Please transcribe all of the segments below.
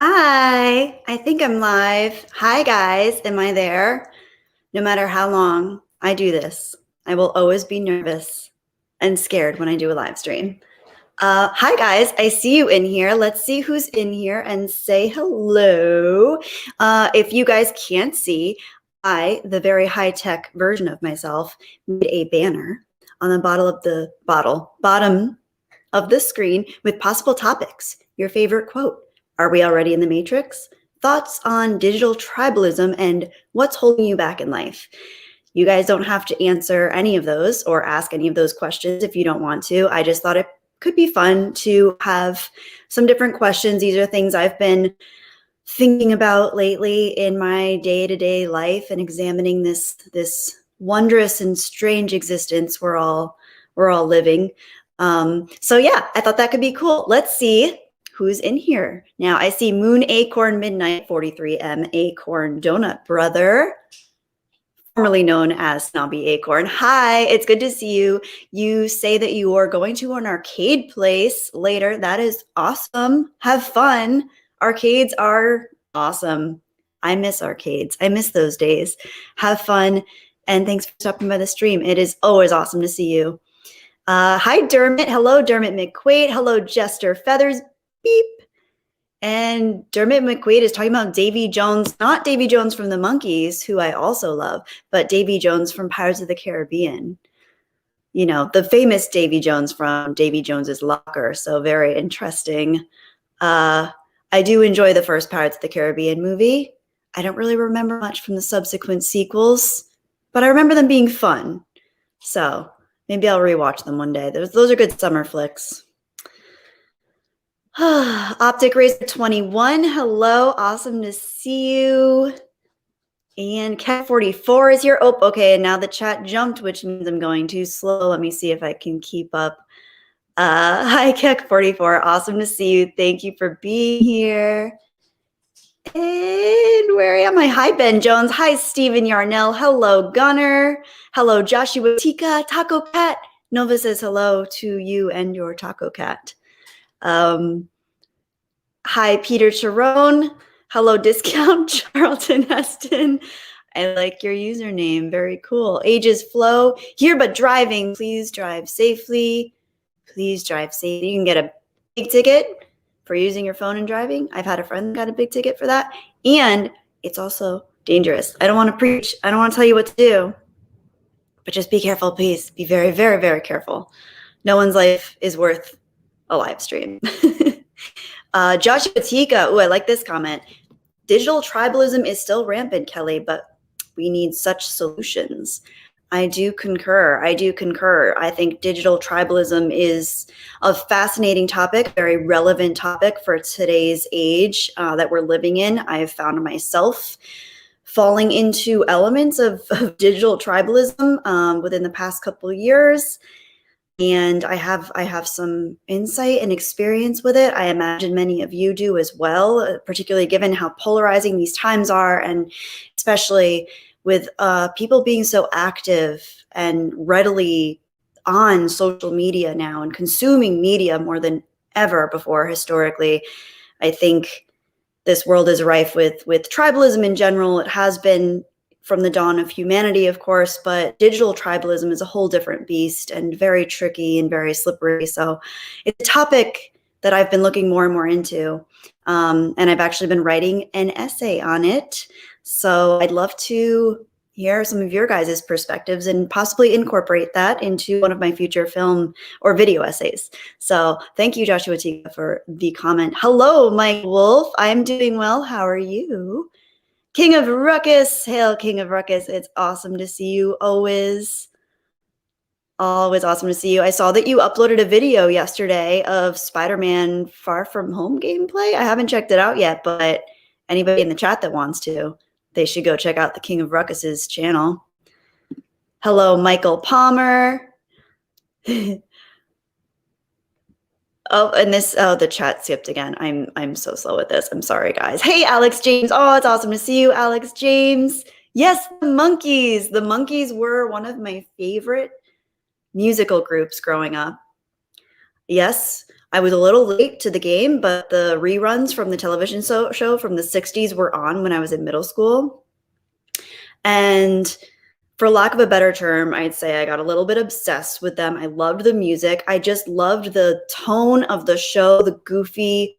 Hi, I think I'm live. Hi, guys. Am I there? No matter how long I do this, I will always be nervous and scared when I do a live stream. Hi, guys. I see you in here. Let's see who's in here and say hello. If you guys can't see, the very high-tech version of myself, made a banner on the bottom of the screen with possible topics. Your favorite quote. Are we already in the Matrix? Thoughts on digital tribalism and what's holding you back in life. You guys don't have to answer any of those or ask any of those questions if you don't want to. I just thought it could be fun to have some different questions. These are things I've been thinking about lately in my day-to-day life and examining this wondrous and strange existence we're all living. So yeah, I thought that could be cool. Let's see who's in here. Now I see Moon Acorn Midnight 43M Acorn Donut Brother, formerly known as Snobby Acorn. Hi, it's good to see you. You say that you are going to an arcade place later. That is awesome. Have fun. Arcades are awesome. I miss arcades. I miss those days. Have fun. And thanks for stopping by the stream. It is always awesome to see you. Hi, Dermot. Hello, Dermot McQuaid. Hello, Jester Feathers. Beep. And Dermot McQuaid is talking about Davy Jones, not Davy Jones from the Monkees, who I also love, but Davy Jones from Pirates of the Caribbean. You know, the famous Davy Jones from Davy Jones's Locker. So very interesting. I do enjoy the first Pirates of the Caribbean movie. I don't really remember much from the subsequent sequels, but I remember them being fun. So maybe I'll rewatch them one day. Those are good summer flicks. Optic Racer 21, hello, awesome to see you. And Cat 44 is here. Oh, okay, and now the chat jumped, which means I'm going too slow. Let me see if I can keep up. Hi, Cat 44, awesome to see you. Thank you for being here. And where am I? Hi, Ben Jones. Hi, Stephen Yarnell. Hello, Gunner. Hello, Joshua Tika, Taco Cat. Nova says hello to you and your Taco Cat. Hi, Peter Charone. Hello, Discount Charlton Heston. I like your username. Very cool. Ages flow. Here but driving. Please drive safely. Please drive safely. You can get a big ticket for using your phone and driving. I've had a friend that got a big ticket for that. And it's also dangerous. I don't want to preach. I don't want to tell you what to do. But just be careful, please. Be very, very, very careful. No one's life is worth a live stream. Joshua Tika, I like this comment. Digital tribalism is still rampant, Kelly, but we need such solutions. I do concur. I think digital tribalism is a fascinating topic, very relevant topic for today's age that we're living in. I've found myself falling into elements of digital tribalism within the past couple of years. And I have some insight and experience with it. I imagine many of you do as well, particularly given how polarizing these times are, and especially with people being so active and readily on social media now and consuming media more than ever before historically. I think this world is rife with tribalism in general. It has been from the dawn of humanity, of course, but digital tribalism is a whole different beast and very tricky and very slippery. So it's a topic that I've been looking more and more into. And I've actually been writing an essay on it. So I'd love to hear some of your guys' perspectives and possibly incorporate that into one of my future film or video essays. So thank you, Joshua Tika, for the comment. Hello, Mike Wolf. I'm doing well. How are you? King of Ruckus, hail King of Ruckus. It's awesome to see you, always awesome to see you. I saw that you uploaded a video yesterday of Spider-Man Far From Home gameplay. I haven't checked it out yet, but anybody in the chat that wants to, they should go check out the King of Ruckus's channel. Hello, Michael Palmer. Oh, and the chat skipped again. I'm so slow with this. I'm sorry, guys. Hey, Alex James. Oh, it's awesome to see you, Alex James. Yes, the Monkees. The Monkees were one of my favorite musical groups growing up. Yes, I was a little late to the game, but the reruns from the television show from the 60s were on when I was in middle school. And for lack of a better term, I'd say I got a little bit obsessed with them. I loved the music. I just loved the tone of the show, the goofy,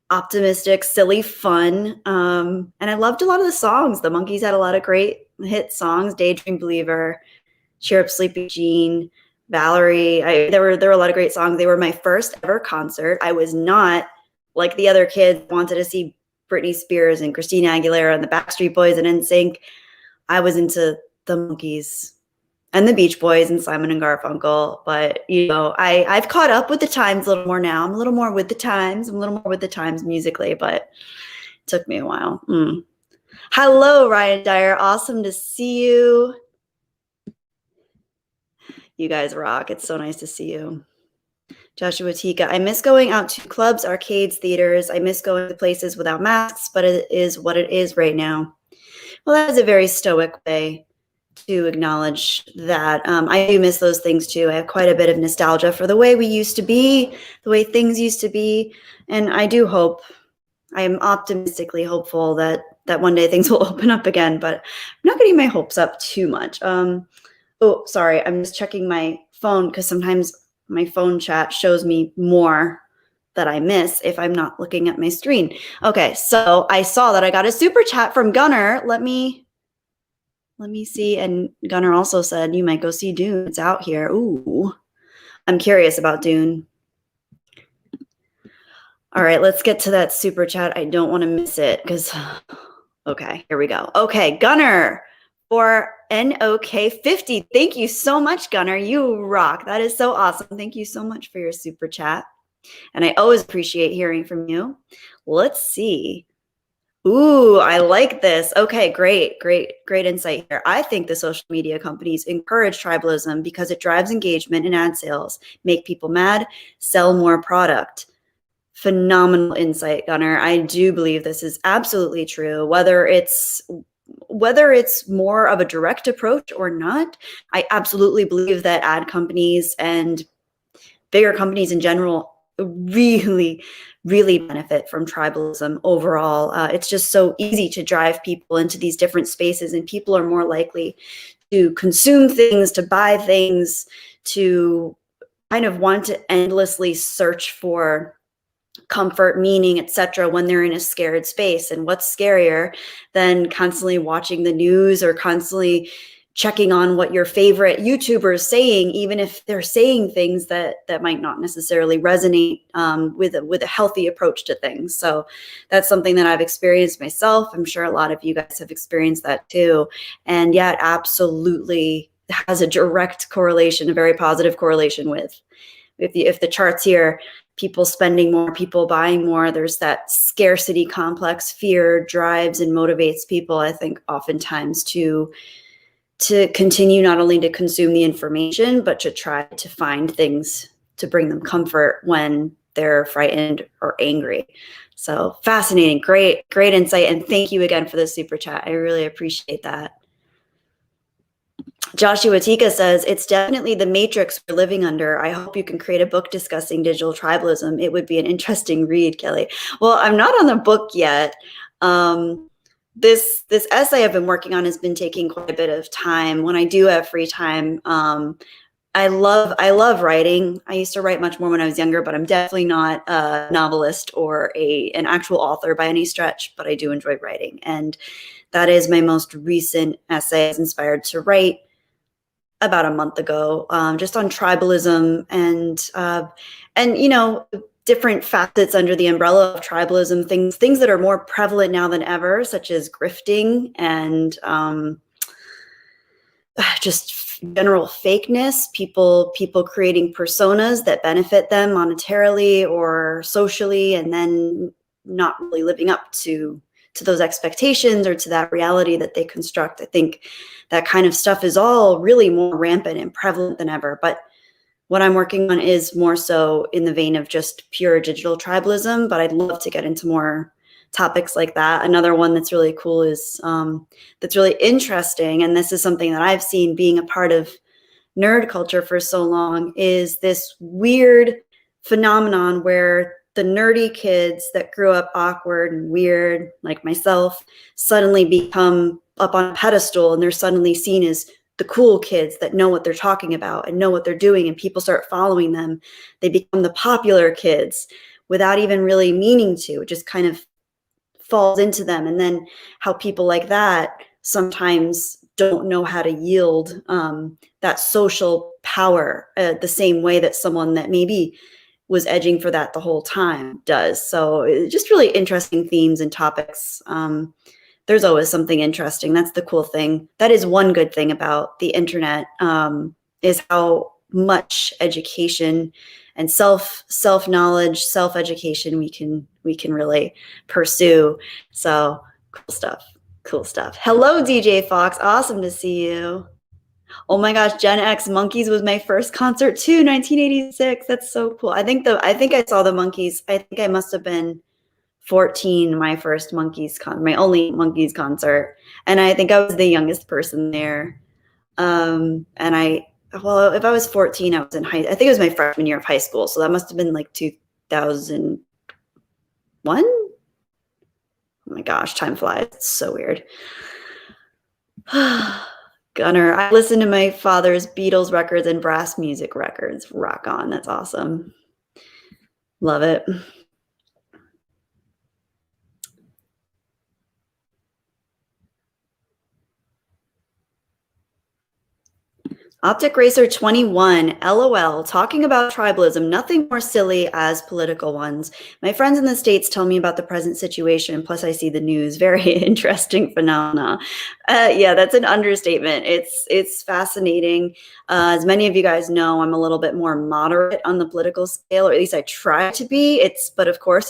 optimistic, silly fun. And I loved a lot of the songs. The Monkees had a lot of great hit songs, Daydream Believer, Cheer Up Sleepy Jean, Valerie. There were a lot of great songs. They were my first ever concert. I was not like the other kids wanted to see Britney Spears and Christina Aguilera and the Backstreet Boys and NSYNC. I was into the Monkees and the Beach Boys and Simon and Garfunkel. But, you know, I've caught up with the times a little more now. I'm a little more with the times. I'm a little more with the times musically, but it took me a while. Hello, Ryan Dyer. Awesome to see you. You guys rock. It's so nice to see you. Joshua Tika, I miss going out to clubs, arcades, theaters. I miss going to places without masks, but it is what it is right now. Well, that is a very stoic way to acknowledge that. I do miss those things too. I have quite a bit of nostalgia for the way we used to be, the way things used to be. And I do hope, I am optimistically hopeful that one day things will open up again, but I'm not getting my hopes up too much. Oh, sorry. I'm just checking my phone because sometimes my phone chat shows me more that I miss if I'm not looking at my screen. Okay, so I saw that I got a super chat from Gunnar. Let me see. And Gunnar also said you might go see Dune. It's out here. Ooh, I'm curious about Dune. All right, let's get to that super chat. I don't want to miss it because, okay, here we go. Okay, Gunnar for NOK50. Thank you so much, Gunnar. You rock. That is so awesome. Thank you so much for your super chat. And I always appreciate hearing from you. Let's see. Ooh, I like this. Okay, great insight here. I think the social media companies encourage tribalism because it drives engagement and ad sales, make people mad, sell more product. Phenomenal insight, Gunnar. I do believe this is absolutely true. Whether it's more of a direct approach or not, I absolutely believe that ad companies and bigger companies in general really benefit from tribalism overall. It's just so easy to drive people into these different spaces, and people are more likely to consume things, to buy things, to kind of want to endlessly search for comfort, meaning, etc., when they're in a scared space. And what's scarier than constantly watching the news or constantly checking on what your favorite YouTuber is saying, even if they're saying things that might not necessarily resonate with a healthy approach to things. So that's something that I've experienced myself. I'm sure a lot of you guys have experienced that too. And yeah, it absolutely has a direct correlation, a very positive correlation with if the charts here, people spending more, people buying more, there's that scarcity complex. Fear drives and motivates people, I think, oftentimes to continue not only to consume the information, but to try to find things to bring them comfort when they're frightened or angry. So fascinating, great insight. And thank you again for the super chat. I really appreciate that. Joshua Tika says, it's definitely the matrix we're living under. I hope you can create a book discussing digital tribalism. It would be an interesting read, Kelly. Well, I'm not on the book yet. This essay I've been working on has been taking quite a bit of time. When I do have free time, I love writing. I used to write much more when I was younger, but I'm definitely not a novelist or an actual author by any stretch, but I do enjoy writing. And that is my most recent essay. I was inspired to write about a month ago, just on tribalism and you know, different facets under the umbrella of tribalism, things that are more prevalent now than ever, such as grifting and just general fakeness, people creating personas that benefit them monetarily or socially, and then not really living up to those expectations or to that reality that they construct. I think that kind of stuff is all really more rampant and prevalent than ever. But what I'm working on is more so in the vein of just pure digital tribalism, but I'd love to get into more topics like that. Another one that's really cool is that's really interesting, and this is something that I've seen being a part of nerd culture for so long, is this weird phenomenon where the nerdy kids that grew up awkward and weird, like myself, suddenly become up on a pedestal, and they're suddenly seen as the cool kids that know what they're talking about and know what they're doing, and people start following them. They become the popular kids without even really meaning to. It just kind of falls into them. And then how people like that sometimes don't know how to yield that social power the same way that someone that maybe was edging for that the whole time does. So just really interesting themes and topics. There's always something interesting. That's the cool thing. That is one good thing about the internet, is how much education and self-knowledge, self-education we can really pursue. So cool stuff. Hello, DJ Fox. Awesome to see you. Oh my gosh, Gen X Monkeys was my first concert too, 1986. That's so cool. I think I saw the Monkeys. I think I must have been 14, my first my only Monkeys concert. And I think I was the youngest person there. And if I was 14, I was in I think it was my freshman year of high school. So that must have been like 2001. Oh my gosh, time flies. It's so weird. Gunner, I listened to my father's Beatles records and brass music records. Rock on. That's awesome. Love it. Optic Racer 21, LOL, talking about tribalism, nothing more silly as political ones. My friends in the States tell me about the present situation, plus I see the news. Very interesting phenomena. Yeah, that's an understatement. It's fascinating. As many of you guys know, I'm a little bit more moderate on the political scale, or at least I try to be. But of course,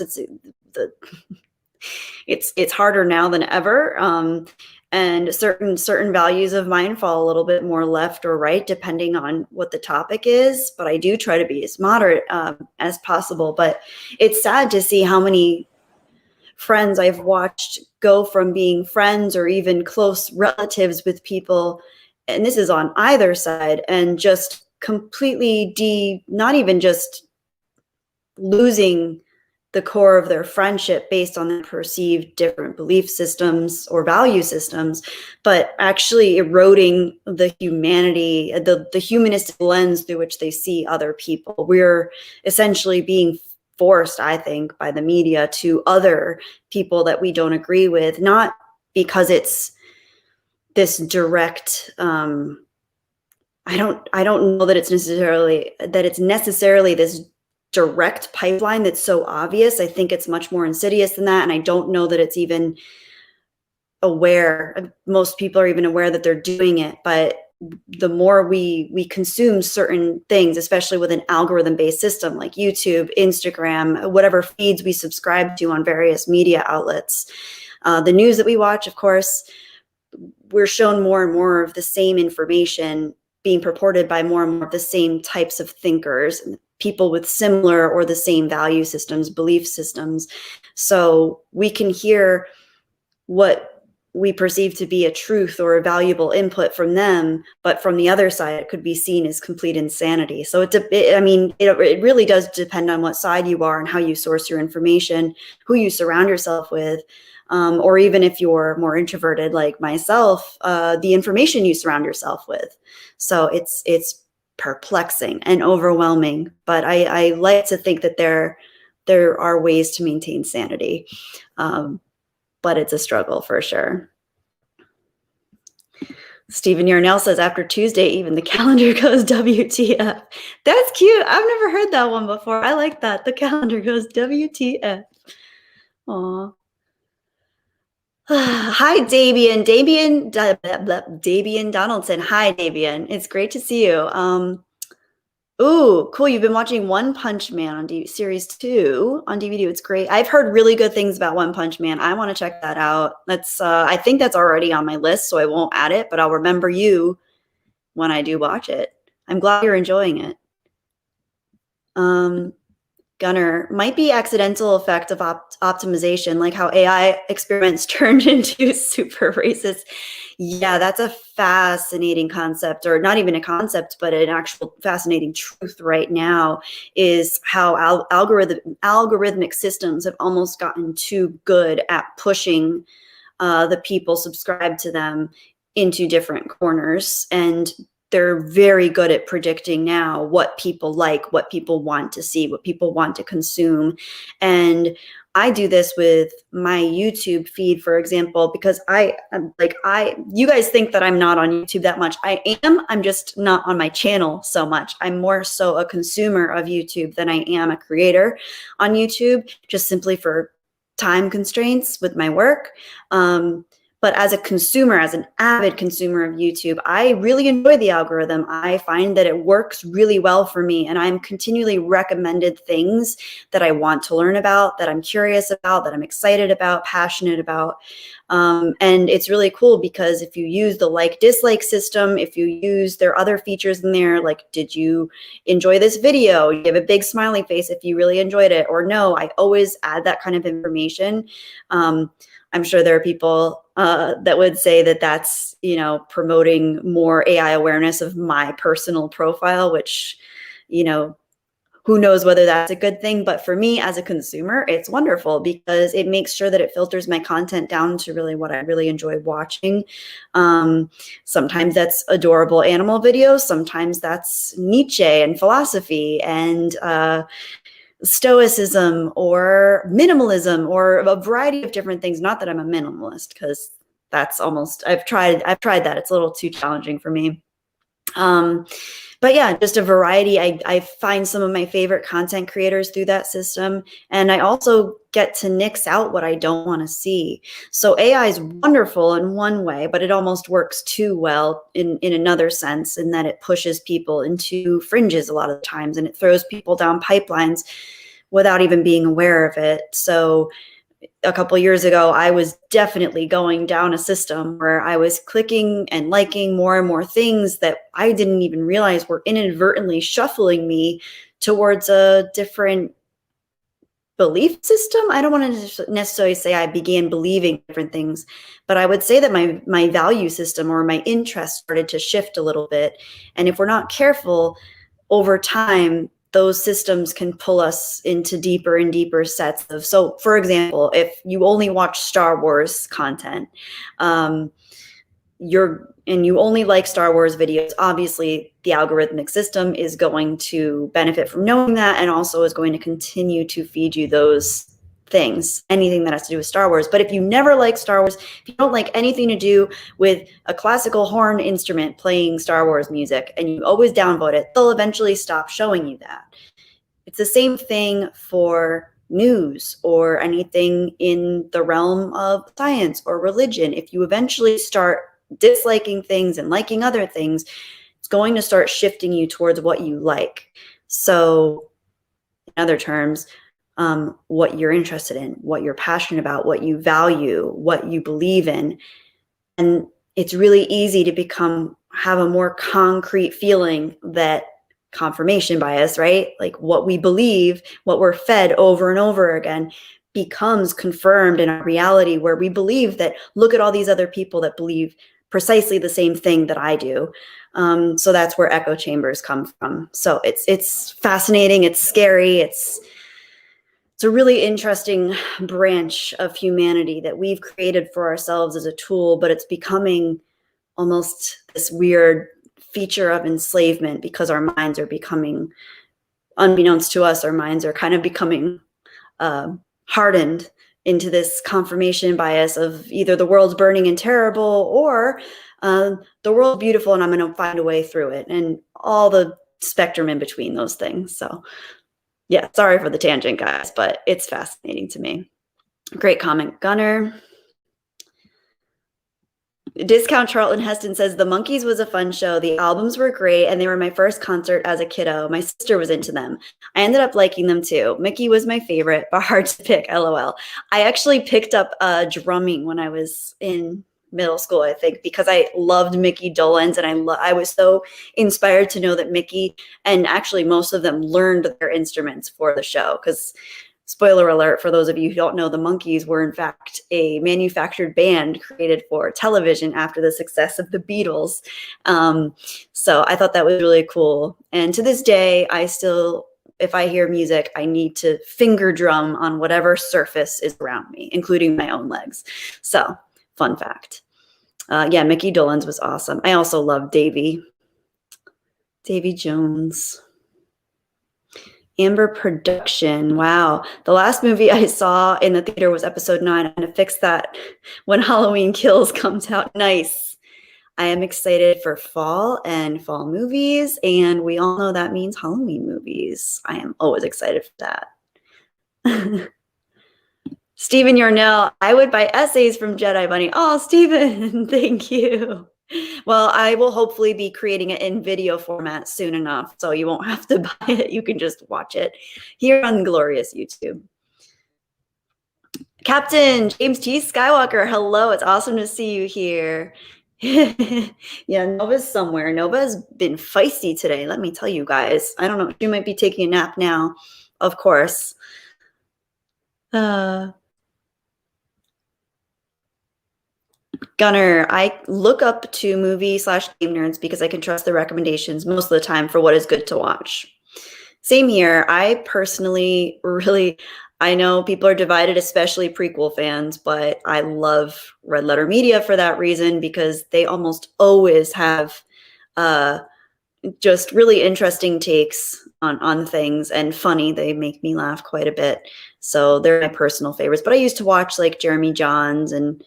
it's harder now than ever. And certain values of mine fall a little bit more left or right, depending on what the topic is. But I do try to be as moderate as possible. But it's sad to see how many friends I've watched go from being friends or even close relatives with people, and this is on either side, and just completely not even just losing the core of their friendship based on their perceived different belief systems or value systems, but actually eroding the humanity, the humanistic lens through which they see other people. We're essentially being forced, I think, by the media to other people that we don't agree with, not because it's this direct, I don't know that it's necessarily this direct pipeline that's so obvious. I think it's much more insidious than that. And I don't know that it's even aware. Most people are even aware that they're doing it. But the more we consume certain things, especially with an algorithm-based system like YouTube, Instagram, whatever feeds we subscribe to on various media outlets, the news that we watch, of course, we're shown more and more of the same information being purported by more and more of the same types of thinkers, people with similar or the same value systems, belief systems. So we can hear what we perceive to be a truth or a valuable input from them, but from the other side, it could be seen as complete insanity. So it really does depend on what side you are and how you source your information, who you surround yourself with, or even if you're more introverted like myself, the information you surround yourself with. So it's perplexing and overwhelming, but I like to think that there are ways to maintain sanity, but it's a struggle for sure. Stephen Yarnell says, after Tuesday, even the calendar goes WTF. That's cute. I've never heard that one before. I like that. The calendar goes WTF. Aw. Hi, Davian. Davian Donaldson. Hi, Davian. It's great to see you. Ooh, cool. You've been watching One Punch Man on series 2 on DVD. It's great. I've heard really good things about One Punch Man. I want to check that out. I think that's already on my list, so I won't add it, but I'll remember you when I do watch it. I'm glad you're enjoying it. Gunner, might be accidental effect of optimization, like how AI experiments turned into super racist. Yeah, that's a fascinating concept, or not even a concept, but an actual fascinating truth right now, is how algorithmic systems have almost gotten too good at pushing the people subscribed to them into different corners. And they're very good at predicting now what people like, what people want to see, what people want to consume. And I do this with my YouTube feed, for example, because you guys think that I'm not on YouTube that much. I am, I'm just not on my channel so much. I'm more so a consumer of YouTube than I am a creator on YouTube, just simply for time constraints with my work. But as a consumer, as an avid consumer of YouTube, I really enjoy the algorithm. I find that it works really well for me, and I'm continually recommended things that I want to learn about, that I'm curious about, that I'm excited about, passionate about. And it's really cool because if you use the like-dislike system, if you use their other features in there, like, did you enjoy this video? You give a big smiley face if you really enjoyed it, or no, I always add that kind of information. I'm sure there are people that would say that that's, promoting more AI awareness of my personal profile, which, who knows whether that's a good thing. But for me as a consumer, it's wonderful because it makes sure that it filters my content down to really what I really enjoy watching. Sometimes that's adorable animal videos. Sometimes that's Nietzsche and philosophy and stoicism or minimalism or a variety of different things. Not that I'm a minimalist, because that's almost, I've tried that. It's a little too challenging for me. But yeah, just a variety. I find some of my favorite content creators through that system. And I also get to nix out what I don't want to see. So AI is wonderful in one way, but it almost works too well in another sense, in that it pushes people into fringes a lot of the times, and it throws people down pipelines without even being aware of it. So a couple of years ago, I was definitely going down a system where I was clicking and liking more and more things that I didn't even realize were inadvertently shuffling me towards a different belief system. I don't want to necessarily say I began believing different things, but I would say that my value system or my interest started to shift a little bit. And if we're not careful, over time, those systems can pull us into deeper and deeper sets of, so for example, if you only watch Star Wars content, and you only like Star Wars videos, obviously the algorithmic system is going to benefit from knowing that, and also is going to continue to feed you those things, anything that has to do with Star Wars. But if you never like Star Wars, if you don't like anything to do with a classical horn instrument playing Star Wars music, and you always downvote it, they'll eventually stop showing you that. It's the same thing for news or anything in the realm of science or religion. If you eventually start disliking things and liking other things, it's going to start shifting you towards what you like. So in other terms, what you're interested in, what you're passionate about, what you value, what you believe in. And it's really easy to have a more concrete feeling that confirmation bias, right? Like what we believe, what we're fed over and over again, becomes confirmed in our reality, where we believe that, look at all these other people that believe precisely the same thing that I do. So that's where echo chambers come from. So it's fascinating. It's scary. It's a really interesting branch of humanity that we've created for ourselves as a tool, but it's becoming almost this weird feature of enslavement, because our minds are becoming, unbeknownst to us, our minds are kind of becoming hardened into this confirmation bias of either the world's burning and terrible, or the world's beautiful and I'm going to find a way through it, and all the spectrum in between those things. So yeah, sorry for the tangent, guys, but it's fascinating to me. Great comment, Gunner. Discount Charlton Heston says, The Monkees was a fun show. The albums were great, and they were my first concert as a kiddo. My sister was into them. I ended up liking them too. Mickey was my favorite, but hard to pick, LOL. I actually picked up drumming when I was in middle school, I think, because I loved Mickey Dolenz, and I was so inspired to know that Mickey and actually most of them learned their instruments for the show. Because spoiler alert, for those of you who don't know, the Monkees were in fact a manufactured band created for television after the success of the Beatles. So I thought that was really cool. And to this day, I still, if I hear music, I need to finger drum on whatever surface is around me, including my own legs. So fun fact. Yeah, Mickey Dolenz was awesome. I also love Davy Jones. Amber Production. Wow. The last movie I saw in the theater was episode 9. I'm going to fix that when Halloween Kills comes out. Nice. I am excited for fall and fall movies, and we all know that means Halloween movies. I am always excited for that. Stephen Yarnell, I would buy essays from Jedi Bunny. Oh, Stephen, thank you. Well, I will hopefully be creating it in video format soon enough, so you won't have to buy it. You can just watch it here on Glorious YouTube. Captain James T. Skywalker, hello. It's awesome to see you here. Yeah, Nova's somewhere. Nova's been feisty today, let me tell you guys. I don't know. She might be taking a nap now, of course. Gunner, I look up to movie/game nerds because I can trust the recommendations most of the time for what is good to watch. Same here. I personally I know people are divided, especially prequel fans, but I love Red Letter Media for that reason, because they almost always have just really interesting takes on things, and funny. They make me laugh quite a bit. So they're my personal favorites. But I used to watch like Jeremy Johns and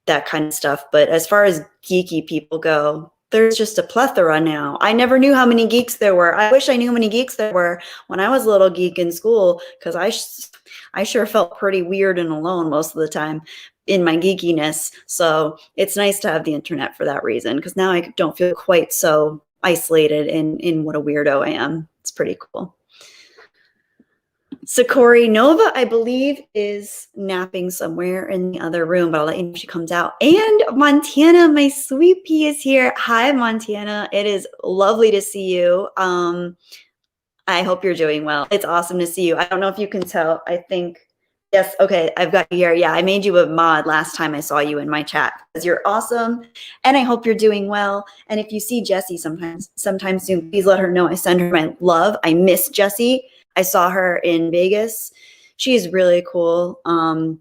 that kind of stuff. But as far as geeky people go, there's just a plethora now. I never knew how many geeks there were. I wish I knew how many geeks there were when I was a little geek in school, because I sure felt pretty weird and alone most of the time in my geekiness. So it's nice to have the internet for that reason, because now I don't feel quite so isolated in what a weirdo I am. It's pretty cool. Sakori Nova, I believe, is napping somewhere in the other room, but I'll let you know if she comes out. And Montana, my sweet pea, is here. Hi, Montana. It is lovely to see you. I hope you're doing well. It's awesome to see you. I don't know if you can tell. I think, yes, okay, I've got you here. Yeah, I made you a mod last time I saw you in my chat, because you're awesome, and I hope you're doing well. And if you see Jessie sometime soon, please let her know I send her my love. I miss Jessie. I saw her in Vegas. She's really cool.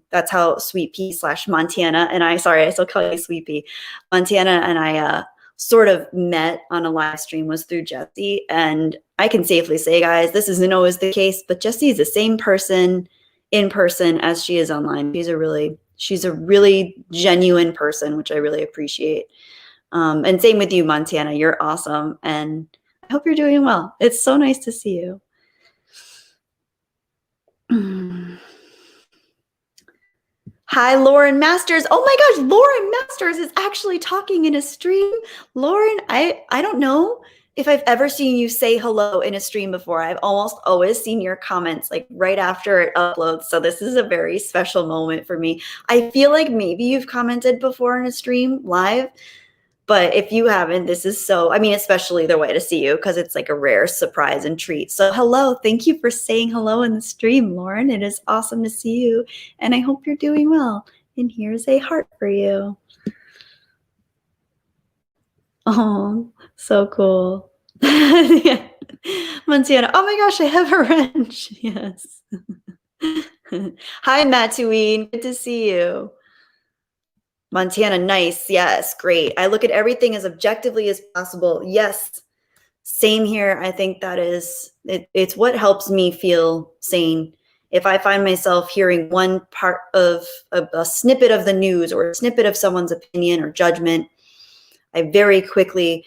That's how Sweet Pea / Montana and I still call you Sweet Pea. Montana and I sort of met on a live stream was through Jessie. And I can safely say, guys, this isn't always the case, but Jessie is the same person in person as she is online. She's a really genuine person, which I really appreciate. And same with you, Montana. You're awesome. And I hope you're doing well. It's so nice to see you. Hi, Lauren Masters. Oh my gosh, Lauren Masters is actually talking in a stream. Lauren, I don't know if I've ever seen you say hello in a stream before. I've almost always seen your comments like right after it uploads. So this is a very special moment for me. I feel like maybe you've commented before in a stream live, but if you haven't, this is especially the way to see you, because it's like a rare surprise and treat. So hello, thank you for saying hello in the stream, Lauren. It is awesome to see you, and I hope you're doing well. And here's a heart for you. Oh, so cool. Yeah. Montana, oh my gosh, I have a wrench. Yes. Hi, Mattuine, good to see you. Montana, nice. Yes, great. I look at everything as objectively as possible. Yes, same here. I think that is, it's what helps me feel sane. If I find myself hearing one part of a snippet of the news or a snippet of someone's opinion or judgment, I very quickly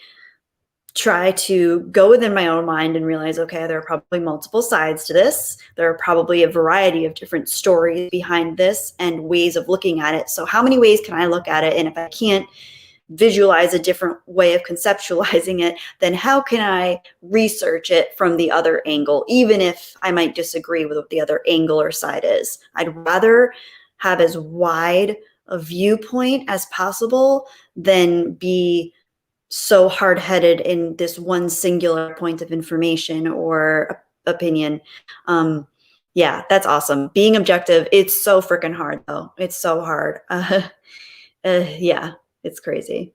try to go within my own mind and realize, okay, there are probably multiple sides to this. There are probably a variety of different stories behind this and ways of looking at it. So how many ways can I look at it? And if I can't visualize a different way of conceptualizing it, then how can I research it from the other angle, even if I might disagree with what the other angle or side is? I'd rather have as wide a viewpoint as possible than be so hard-headed in this one singular point of information or opinion. Yeah, that's awesome. Being objective, it's so freaking hard though. It's so hard. Yeah, it's crazy.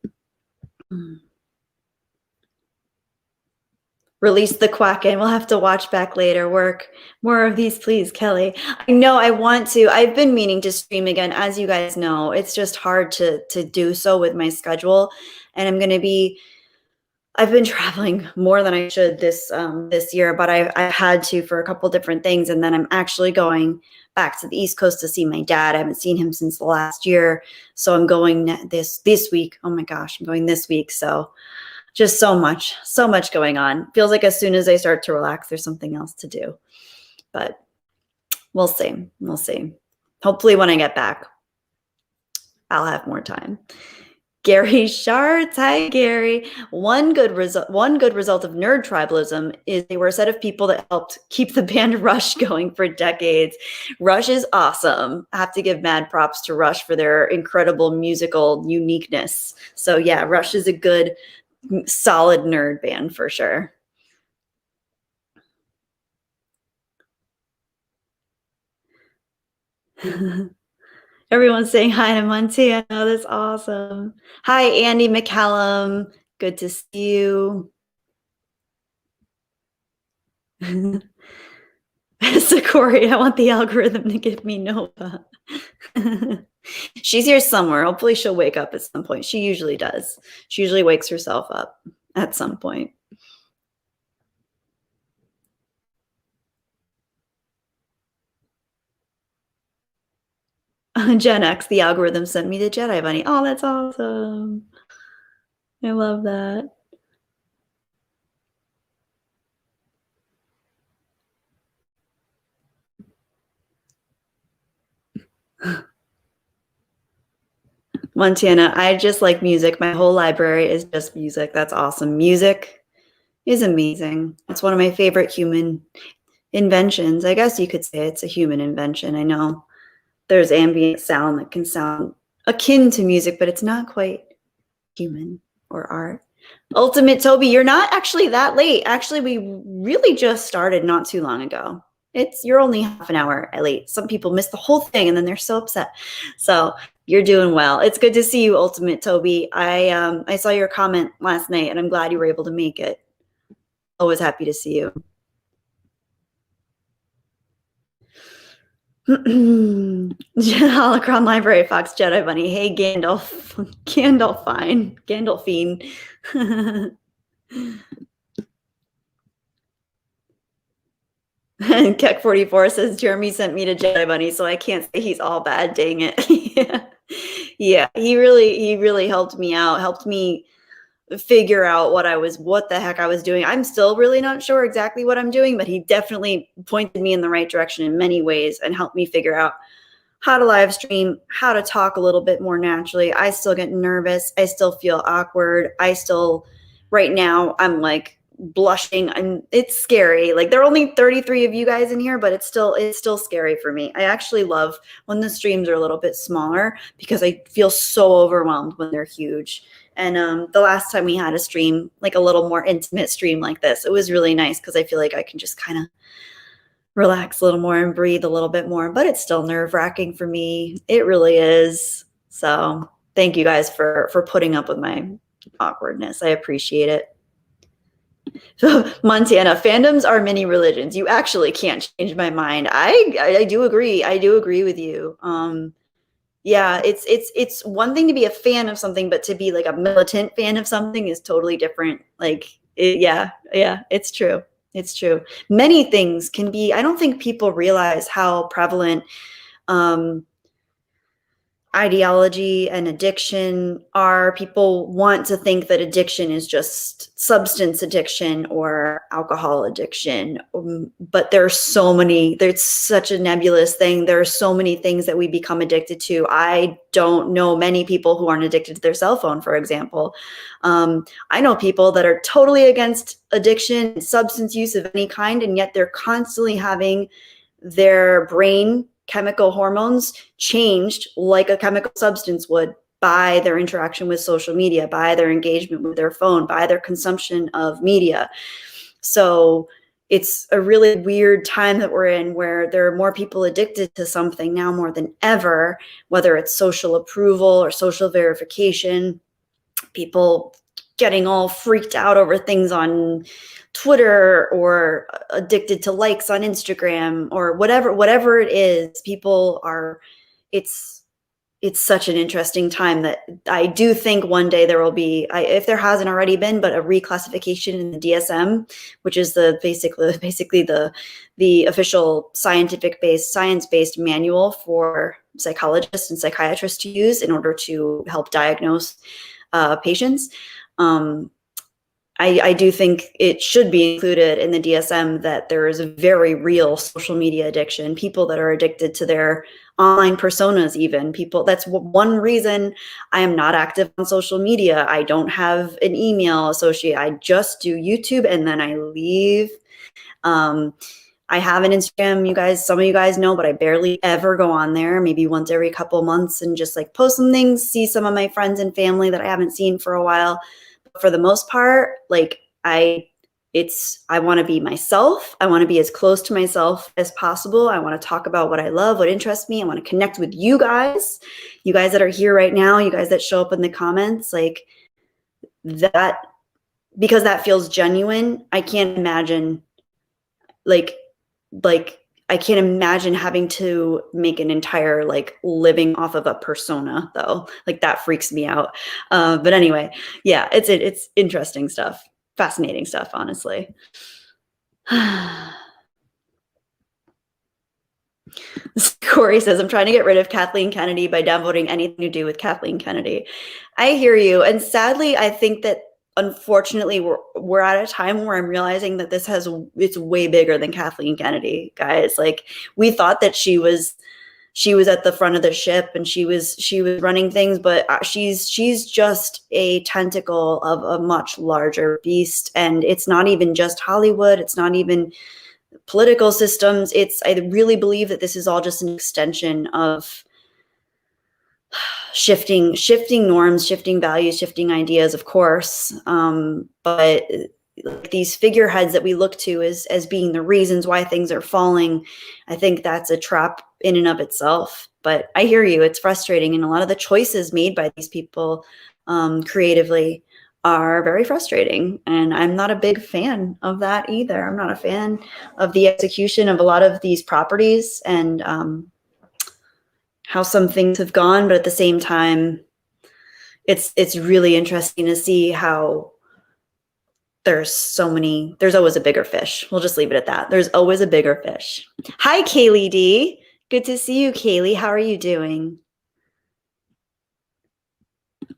Release the quack and we'll have to watch back later. Work more of these, please, Kelly. I know I want to. I've been meaning to stream again. As you guys know, it's just hard to do so with my schedule. And I've been traveling more than I should this year, but I had to for a couple different things. And then I'm actually going back to the East Coast to see my dad. I haven't seen him since the last year. So I'm going this week. Oh my gosh, I'm going this week. So just so much going on. Feels like as soon as I start to relax, there's something else to do. But we'll see. We'll see. Hopefully when I get back, I'll have more time. Gary Schartz. Hi, Gary. One good result of nerd tribalism is they were a set of people that helped keep the band Rush going for decades. Rush is awesome. I have to give mad props to Rush for their incredible musical uniqueness. So yeah, Rush is a good, solid nerd band for sure. Everyone's saying hi to Monty. I know, that's awesome. Hi, Andy McCallum. Good to see you. Sakori, I want the algorithm to give me Nova. She's here somewhere. Hopefully she'll wake up at some point. She usually does. She usually wakes herself up at some point. Gen X, the algorithm sent me the Jedi Bunny. Oh, that's awesome. I love that. Montana, I just like music. My whole library is just music. That's awesome. Music is amazing. It's one of my favorite human inventions. I guess you could say it's a human invention. I know there's ambient sound that can sound akin to music, but it's not quite human or art. Ultimate Toby, you're not actually that late. Actually, we really just started not too long ago. You're only half an hour late. Some people miss the whole thing and then they're so upset. So you're doing well. It's good to see you, Ultimate Toby. I saw your comment last night and I'm glad you were able to make it. Always happy to see you. Holocron Library, Fox Jedi Bunny. Hey, Gandalf. Gandalfine. Gandalfine. And Keck44 says, Jeremy sent me to Jedi Bunny, so I can't say he's all bad. Dang it. Yeah. Yeah, he really helped me out, helped me figure out what the heck I was doing. I'm still really not sure exactly what I'm doing, but he definitely pointed me in the right direction in many ways and helped me figure out how to live stream, how to talk a little bit more naturally. I still get nervous. I still feel awkward. Right now, I'm like blushing. It's scary. Like there are only 33 of you guys in here, but it's still scary for me. I actually love when the streams are a little bit smaller because I feel so overwhelmed when they're huge. And the last time we had a stream, like a little more intimate stream like this, it was really nice because I feel like I can just kind of relax a little more and breathe a little bit more, but it's still nerve-wracking for me. It really is. So thank you guys for putting up with my awkwardness. I appreciate it. So Montana, fandoms are mini religions. You actually can't change my mind. I do agree. I do agree with you. Yeah, it's one thing to be a fan of something, but to be like a militant fan of something is totally different. Like, yeah, it's true. It's true. Many things can be, I don't think people realize how prevalent ideology and addiction are. People want to think that addiction is just substance addiction or alcohol addiction, but there's such a nebulous thing. There are so many things that we become addicted to. I don't know many people who aren't addicted to their cell phone, for example. I know people that are totally against addiction and substance use of any kind, and yet they're constantly having their brain chemical hormones changed like a chemical substance would by their interaction with social media, by their engagement with their phone, by their consumption of media. So it's a really weird time that we're in, where there are more people addicted to something now more than ever, whether it's social approval or social verification, people getting all freaked out over things on Twitter, or addicted to likes on Instagram, or whatever it is. People are, it's such an interesting time that I do think one day there will be, if there hasn't already been, but a reclassification in the DSM, which is basically the official science-based manual for psychologists and psychiatrists to use in order to help diagnose patients. I do think it should be included in the DSM that there is a very real social media addiction, people that are addicted to their online personas, even people. That's one reason I am not active on social media. I don't have an email associated. I just do YouTube and then I leave. I have an Instagram, you guys, some of you guys know, but I barely ever go on there, maybe once every couple months, and just like post some things, see some of my friends and family that I haven't seen for a while. But for the most part, like I want to be myself. I want to be as close to myself as possible. I want to talk about what I love, what interests me. I want to connect with you guys that are here right now, you guys that show up in the comments, like that, because that feels genuine. I can't imagine like I can't imagine having to make an entire like living off of a persona, though. Like that freaks me out. But anyway, yeah, it's interesting stuff, fascinating stuff, honestly. Corey says, I'm trying to get rid of Kathleen Kennedy by downvoting anything to do with Kathleen Kennedy. I hear you. And sadly, I think that unfortunately we're at a time where I'm realizing that it's way bigger than Kathleen Kennedy, guys. Like we thought that she was at the front of the ship and she was running things, but she's just a tentacle of a much larger beast. And it's not even just Hollywood. It's not even political systems. I really believe that this is all just an extension of shifting norms, shifting values, shifting ideas, of course. But these figureheads that we look to as being the reasons why things are falling, I think that's a trap in and of itself. But I hear you. It's frustrating. And a lot of the choices made by these people creatively are very frustrating. And I'm not a big fan of that either. I'm not a fan of the execution of a lot of these properties and how some things have gone. But at the same time, it's really interesting to see how there's always a bigger fish. We'll just leave it at that. There's always a bigger fish. Hi, Kaylee D. Good to see you, Kaylee. How are you doing?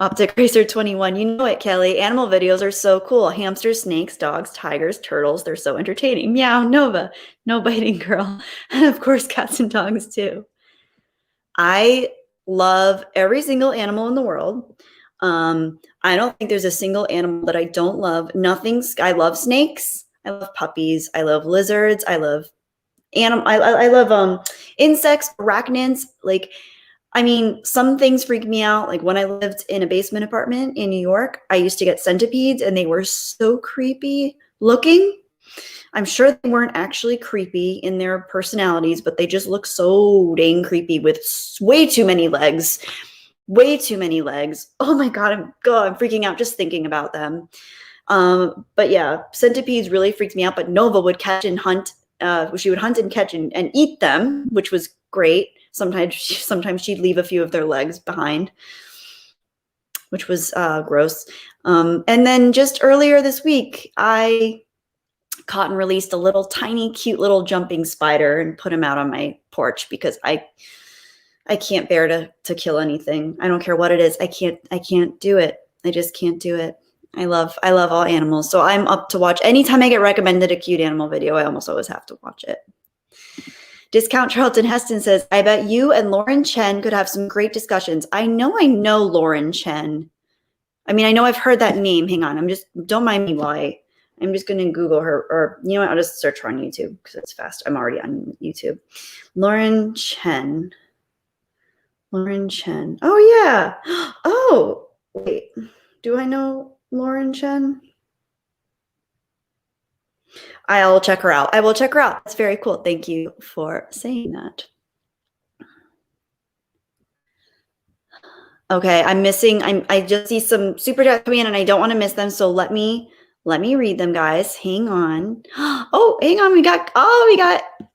Optic Racer 21. You know it, Kelly. Animal videos are so cool. Hamsters, snakes, dogs, tigers, turtles. They're so entertaining. Meow, Nova. No biting girl. And of course, cats and dogs too. I love every single animal in the world. I don't think there's a single animal that I don't love. I love snakes. I love puppies. I love lizards. I love I love insects, arachnids. Like, I mean, some things freak me out. Like when I lived in a basement apartment in New York, I used to get centipedes and they were so creepy looking. I'm sure they weren't actually creepy in their personalities, but they just look so dang creepy with way too many legs. Way too many legs. Oh my God, I'm freaking out just thinking about them. But yeah, centipedes really freaked me out, but Nova would catch and hunt. She would hunt and catch and eat them, which was great. Sometimes she'd leave a few of their legs behind, which was gross. And then just earlier this week, I caught and released a little tiny, cute little jumping spider and put him out on my porch because I can't bear to kill anything. I don't care what it is. I can't do it. I just can't do it. I love all animals. So I'm up to watch. Anytime I get recommended a cute animal video, I almost always have to watch it. Discount Charlton Heston says, I bet you and Lauren Chen could have some great discussions. I know Lauren Chen. I mean, I know I've heard that name. Hang on. Don't mind me while I I'm just going to Google her, or you know what? I'll just search her on YouTube because it's fast. I'm already on YouTube. Lauren Chen. Lauren Chen. Oh, yeah. Oh, wait. Do I know Lauren Chen? I'll check her out. I will check her out. That's very cool. Thank you for saying that. Okay, I just see some super chats coming in and I don't want to miss them. So let me read them, guys. Hang on. Oh, hang on. We got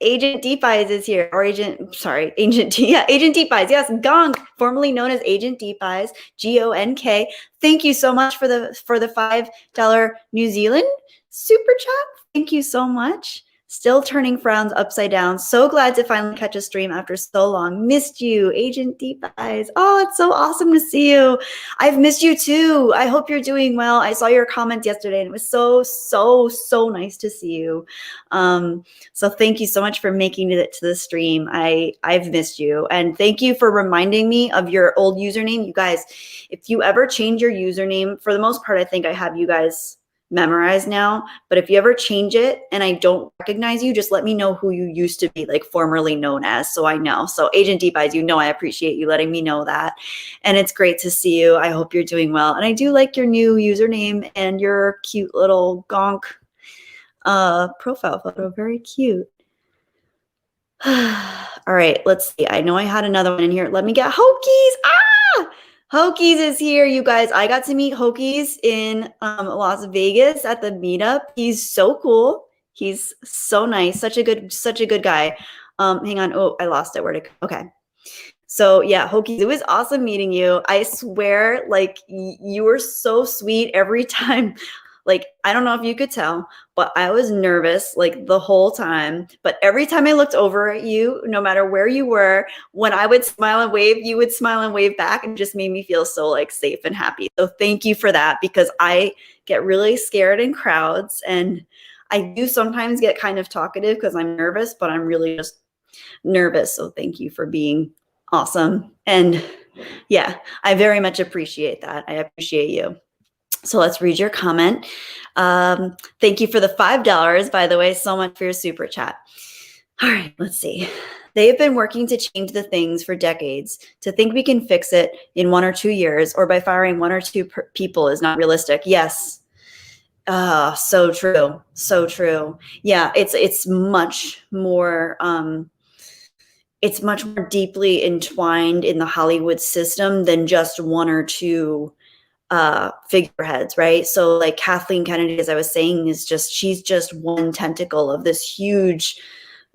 Agent Deepies is here. Or Agent D. Yeah, Agent Deepies. Yes, Gonk, formerly known as Agent Deepies, GONK. Thank you so much for the $5 New Zealand super chat. Thank you so much. Still turning frowns upside down. So glad to finally catch a stream after so long. Missed you, Agent Deep Eyes. Oh, it's so awesome to see you. I've missed you too. I hope you're doing well. I saw your comment yesterday and it was so nice to see you. So thank you so much for making it to the stream. I've missed you. And thank you for reminding me of your old username. You guys, if you ever change your username, for the most part, I think I have you guys memorized now, but if you ever change it and I don't recognize you, just let me know who you used to be, like formerly known as, so I know. So Agent Deep Eyes, you know I appreciate you letting me know that, and it's great to see you. I hope you're doing well, and I do like your new username and your cute little Gonk profile photo. Very cute. All right, let's see. I know I had another one in here. Let me get Hokies. Hokies is here, you guys. I got to meet Hokies in Las Vegas at the meetup. He's so cool. He's so nice. Such a good guy. Hang on. Oh, I lost it. Where'd it go? Okay. So yeah, Hokies, it was awesome meeting you. I swear, like you were so sweet every time. Like, I don't know if you could tell, but I was nervous like the whole time. But every time I looked over at you, no matter where you were, when I would smile and wave, you would smile and wave back, and just made me feel so like safe and happy. So thank you for that, because I get really scared in crowds, and I do sometimes get kind of talkative because I'm nervous, but I'm really just nervous. So thank you for being awesome. And yeah, I very much appreciate that. I appreciate you. So let's read your comment. Thank you for the $5, by the way, so much for your super chat. All right, let's see. They have been working to change the things for decades. To think we can fix it in 1 or 2 years or by firing 1 or 2 people is not realistic. Yes. So true. So true. Yeah, it's much more deeply entwined in the Hollywood system than just 1 or 2 figureheads, right? So like Kathleen Kennedy, as I was saying, she's just one tentacle of this huge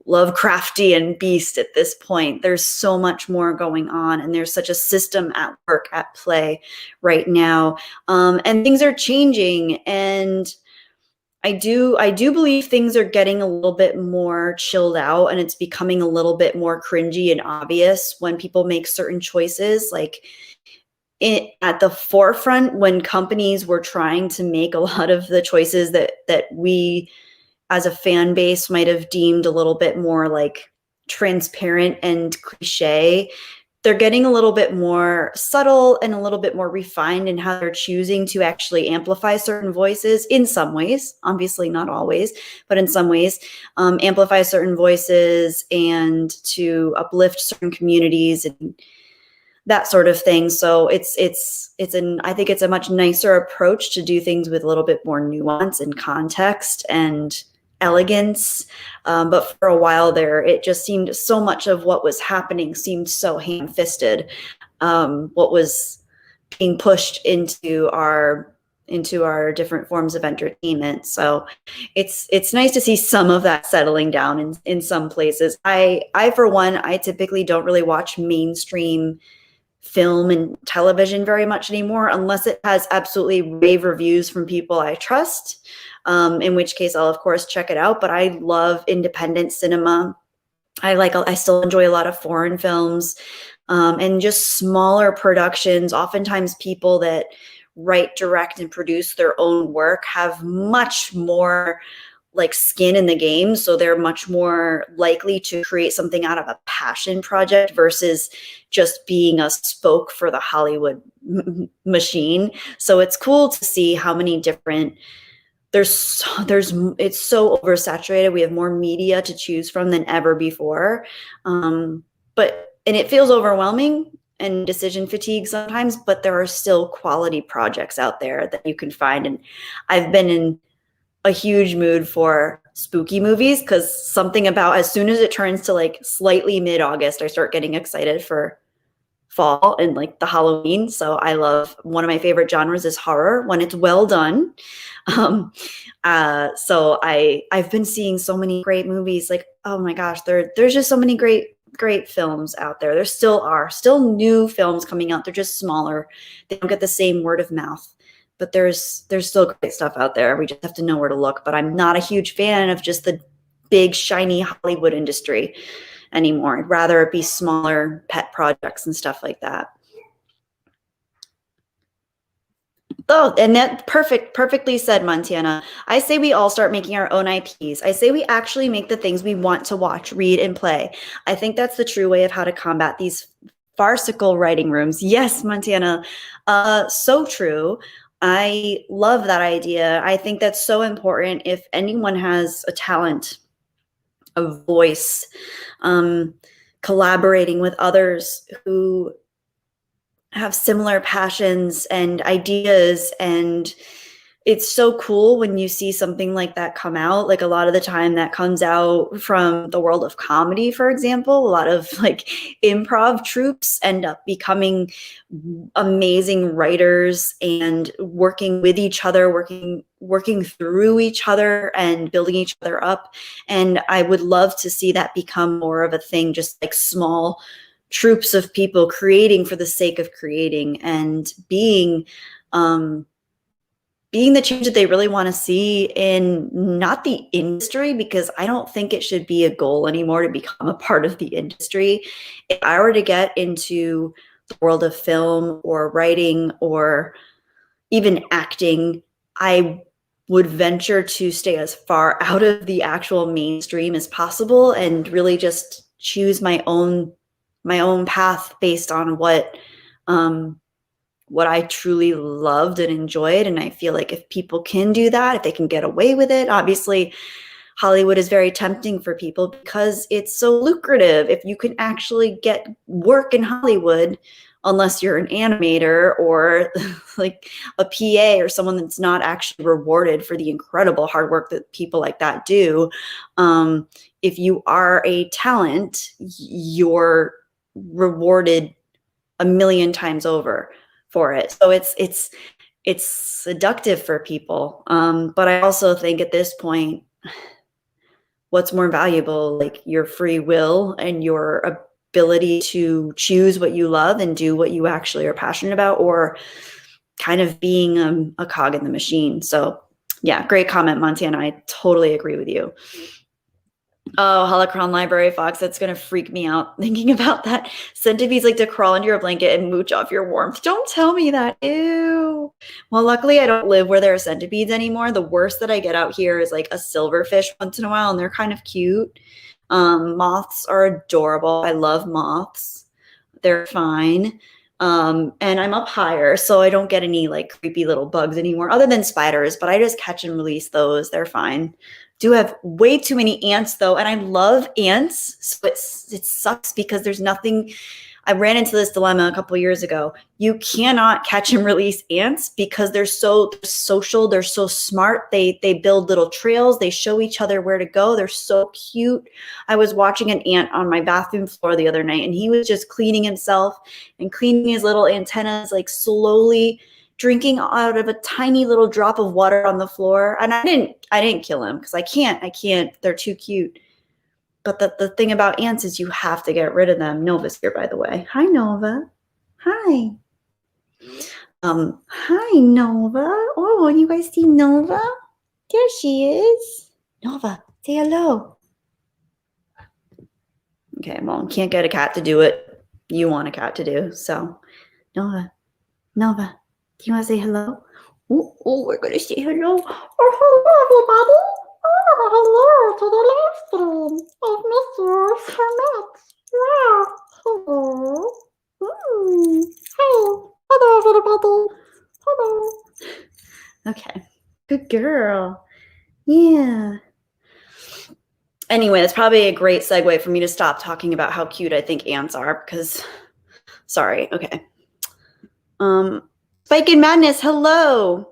Lovecraftian beast at this point. There's so much more going on, and there's such a system at work, at play right now. And things are changing, and I do believe things are getting a little bit more chilled out, and it's becoming a little bit more cringy and obvious when people make certain choices. Like at the forefront, when companies were trying to make a lot of the choices that we as a fan base might have deemed a little bit more like transparent and cliche, they're getting a little bit more subtle and a little bit more refined in how they're choosing to actually amplify certain voices in some ways, obviously not always, but in some ways, amplify certain voices and to uplift certain communities and that sort of thing. So I think it's a much nicer approach to do things with a little bit more nuance and context and elegance. But for a while there, it just seemed so much of what was happening seemed so ham-fisted. What was being pushed into our different forms of entertainment. So it's nice to see some of that settling down in some places. I for one, I typically don't really watch mainstream film and television very much anymore, unless it has absolutely rave reviews from people I trust, in which case I'll of course check it out. But I love independent cinema. I still enjoy a lot of foreign films, and just smaller productions. Oftentimes people that write, direct, and produce their own work have much more like skin in the game, so they're much more likely to create something out of a passion project versus just being a spoke for the Hollywood machine. So it's cool to see how many different it's so oversaturated. We have more media to choose from than ever before. And it feels overwhelming and decision fatigue sometimes, but there are still quality projects out there that you can find. And I've been in a huge mood for spooky movies because something about as soon as it turns to like slightly mid-August, I start getting excited for fall and like the Halloween. So I love, one of my favorite genres is horror when it's well done. So I've been seeing so many great movies. Like, oh my gosh, there's just so many great films out there. There still new films coming out. They're just smaller. They don't get the same word of mouth. But there's still great stuff out there. We just have to know where to look. But I'm not a huge fan of just the big shiny Hollywood industry anymore. I'd rather it be smaller pet projects and stuff like that. Oh, and that perfectly said, Montana. I say we all start making our own IPs. I say we actually make the things we want to watch, read, and play. I think that's the true way of how to combat these farcical writing rooms. Yes, Montana. So true. I love that idea. I think that's so important. If anyone has a talent, a voice, collaborating with others who have similar passions and ideas, and it's so cool when you see something like that come out. Like a lot of the time that comes out from the world of comedy, for example. A lot of like improv troupes end up becoming amazing writers and working with each other, working through each other and building each other up. And I would love to see that become more of a thing, just like small troops of people creating for the sake of creating and being the change that they really want to see in not the industry, because I don't think it should be a goal anymore to become a part of the industry. If I were to get into the world of film or writing or even acting, I would venture to stay as far out of the actual mainstream as possible and really just choose my own path based on what I truly loved and enjoyed. And I feel like if people can do that, if they can get away with it, obviously Hollywood is very tempting for people because it's so lucrative. If you can actually get work in Hollywood, unless you're an animator or like a PA or someone that's not actually rewarded for the incredible hard work that people like that do. If you are a talent, you're rewarded a million times over for it. So it's seductive for people. But I also think at this point, what's more valuable, like your free will and your ability to choose what you love and do what you actually are passionate about, or kind of being a cog in the machine. So yeah, great comment, Montana. I totally agree with you. Oh, Holocron Library Fox, that's going to freak me out thinking about that. Centipedes like to crawl into your blanket and mooch off your warmth. Don't tell me that. Ew. Well, luckily I don't live where there are centipedes anymore. The worst that I get out here is like a silverfish once in a while, and they're kind of cute. Moths are adorable. I love moths. They're fine. And I'm up higher, so I don't get any like creepy little bugs anymore, other than spiders, but I just catch and release those. They're fine. Do have way too many ants though, and I love ants, so it sucks because there's nothing. I ran into this dilemma a couple years ago. You cannot catch and release ants because they're so social, they're so smart. They build little trails, they show each other where to go. They're so cute. I was watching an ant on my bathroom floor the other night, and he was just cleaning himself and cleaning his little antennas, like slowly drinking out of a tiny little drop of water on the floor. And I didn't kill him because I can't, they're too cute. But the thing about ants is you have to get rid of them. Nova's here, by the way. Hi, Nova. Hi. Hi, Nova. Oh, you guys see Nova? There she is. Nova, say hello. Okay, well, can't get a cat to do it. You want a cat to do, so. Nova, do you want to say hello? Oh, we're going to say hello. Oh, hello, everybody. Oh, hello to the living of Mr. Schmidt. Yeah, hello. Hey, hello, everybody. Hello. Okay, Good girl. Yeah. Anyway, that's probably a great segue for me to stop talking about how cute I think ants are because, sorry. Okay. Spike and Madness, hello.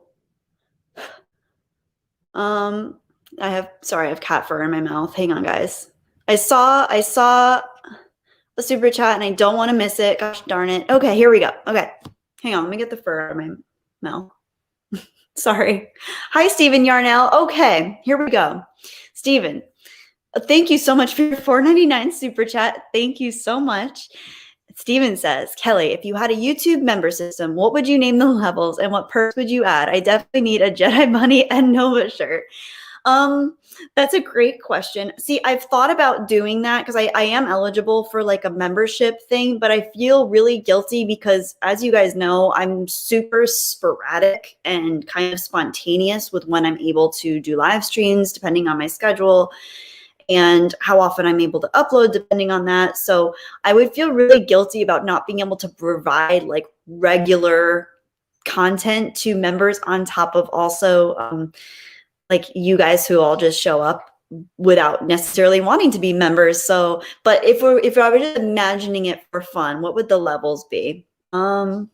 I have cat fur in my mouth. Hang on, guys. I saw a super chat and I don't want to miss it. Gosh darn it. Okay, here we go. Okay. Hang on, let me get the fur out of my mouth. Sorry. Hi, Stephen Yarnell. Okay, here we go. Stephen, thank you so much for your $4.99 super chat. Thank you so much. Steven says, Kelly, if you had a YouTube member system, what would you name the levels and what perks would you add? I definitely need a Jedi Bunny and Nova shirt. That's a great question. See, I've thought about doing that because I am eligible for like a membership thing, but I feel really guilty because, as you guys know, I'm super sporadic and kind of spontaneous with when I'm able to do live streams, depending on my schedule and how often I'm able to upload depending on that. So I would feel really guilty about not being able to provide like regular content to members on top of also like you guys who all just show up without necessarily wanting to be members. So, but if I were just imagining it for fun, what would the levels be? I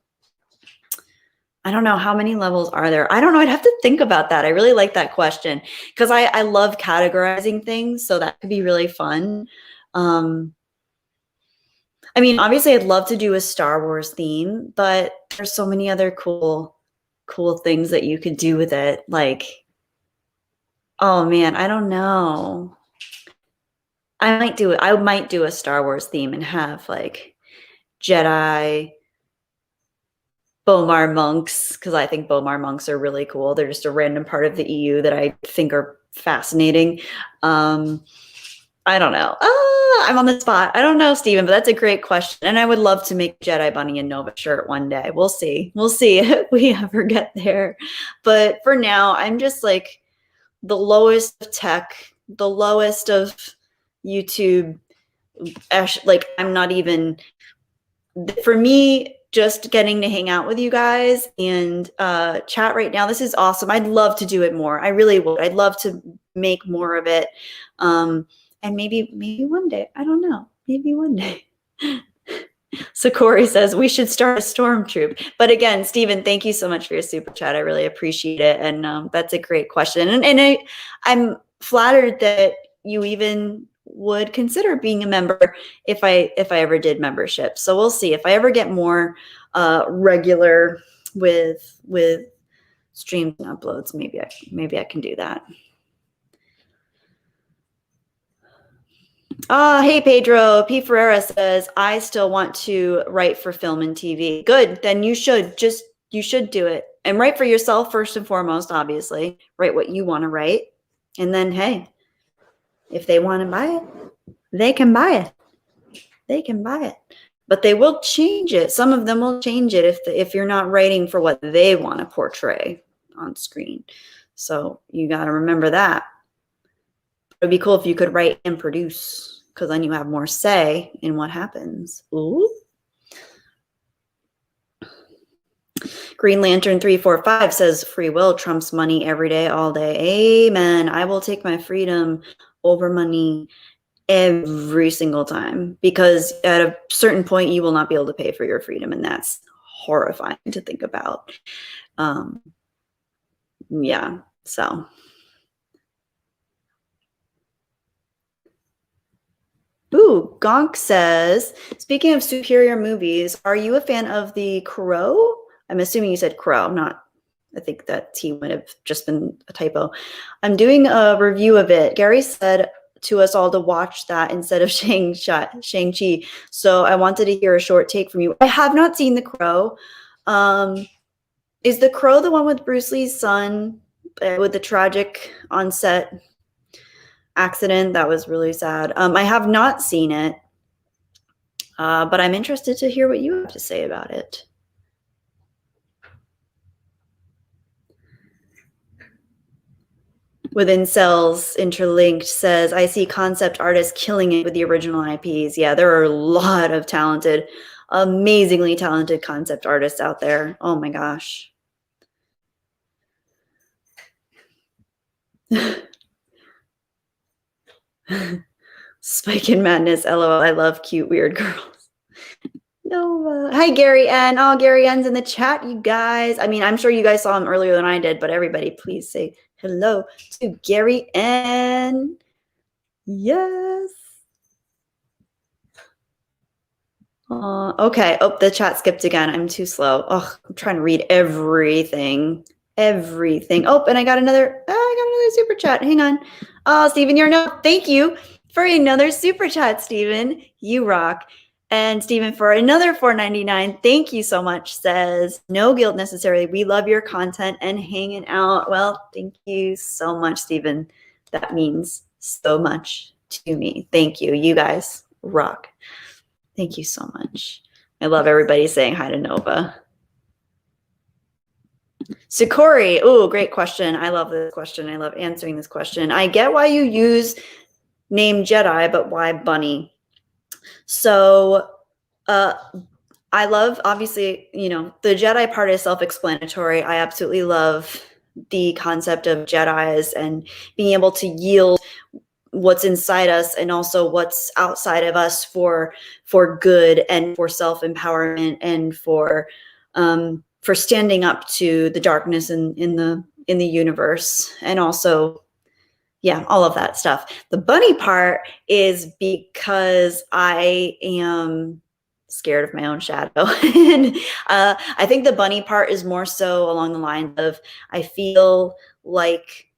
don't know, how many levels are there? I don't know. I'd have to think about that. I really like that question because I love categorizing things. So that could be really fun. I mean, obviously I'd love to do a Star Wars theme, but there's so many other cool things that you could do with it. Like, oh man, I don't know. I might do a Star Wars theme and have like Jedi, B'omarr monks, because I think B'omarr monks are really cool. They're just a random part of the EU that I think are fascinating. I don't know. I'm on the spot. I don't know, Stephen, but that's a great question. And I would love to make Jedi Bunny and Nova shirt one day. We'll see. We'll see if we ever get there. But for now, I'm just like the lowest of tech, the lowest of YouTube. Like, I'm not even, for me, just getting to hang out with you guys and chat right now. This is awesome. I'd love to do it more. I really would. I'd love to make more of it. And maybe one day, I don't know, maybe one day. Sakori says we should start a stormtroop. But again, Stephen, thank you so much for your super chat. I really appreciate it. And that's a great question. And I'm flattered that you even would consider being a member if I ever did membership. So we'll see if I ever get more regular with streams and uploads. Maybe I can do that. Hey, Pedro. P. Ferreira says, I still want to write for film and TV. Good. Then you should do it. And write for yourself first and foremost, obviously. Write what you want to write. And then, hey, if they want to buy it, they can buy it. They can buy it. But they will change it. Some of them will change it if you're not writing for what they want to portray on screen. So you got to remember that. It'd be cool if you could write and produce, because then you have more say in what happens. Ooh. Green Lantern 345 says free will trumps money every day, all day. Amen. I will take my freedom over money every single time, because at a certain point you will not be able to pay for your freedom, and that's horrifying to think about. Yeah, so. Ooh, Gonk says, speaking of superior movies, are you a fan of The Crow? I'm assuming you said Crow, not, I think that T would have just been a typo. I'm doing a review of it. Gary said to us all to watch that instead of Shang-Chi. So I wanted to hear a short take from you. I have not seen The Crow. Is The Crow the one with Bruce Lee's son with the tragic on-set accident? That was really sad. I have not seen it, but I'm interested to hear what you have to say about it. Within Cells Interlinked says, I see concept artists killing it with the original IPs. Yeah, there are a lot of talented, amazingly talented concept artists out there. Oh my gosh. Spike in Madness, LOL. I love cute, weird girls. Nova. Hi, Gary N. Oh, Gary N's in the chat, you guys. I mean, I'm sure you guys saw him earlier than I did, but everybody, please say hello to Gary N. Yes. Okay. Oh, the chat skipped again. I'm too slow. Oh, I'm trying to read everything. Everything. Oh, and I got another super chat. Hang on. Oh, Stephen, thank you for another super chat, Stephen. You rock. And Stephen, for another $4.99, thank you so much. Says, no guilt necessarily. We love your content and hanging out. Well, thank you so much, Stephen. That means so much to me. Thank you. You guys rock. Thank you so much. I love everybody saying hi to Nova. Sakori, oh, great question. I love this question. I love answering this question. I get why you use name Jedi, but why Bunny? So I love, obviously, the Jedi part is self-explanatory. I absolutely love the concept of Jedis and being able to yield what's inside us and also what's outside of us for good and for self-empowerment and for standing up to the darkness in the universe, and also all of that stuff. The bunny part is because I am scared of my own shadow. And I think the bunny part is more so along the lines of, I feel like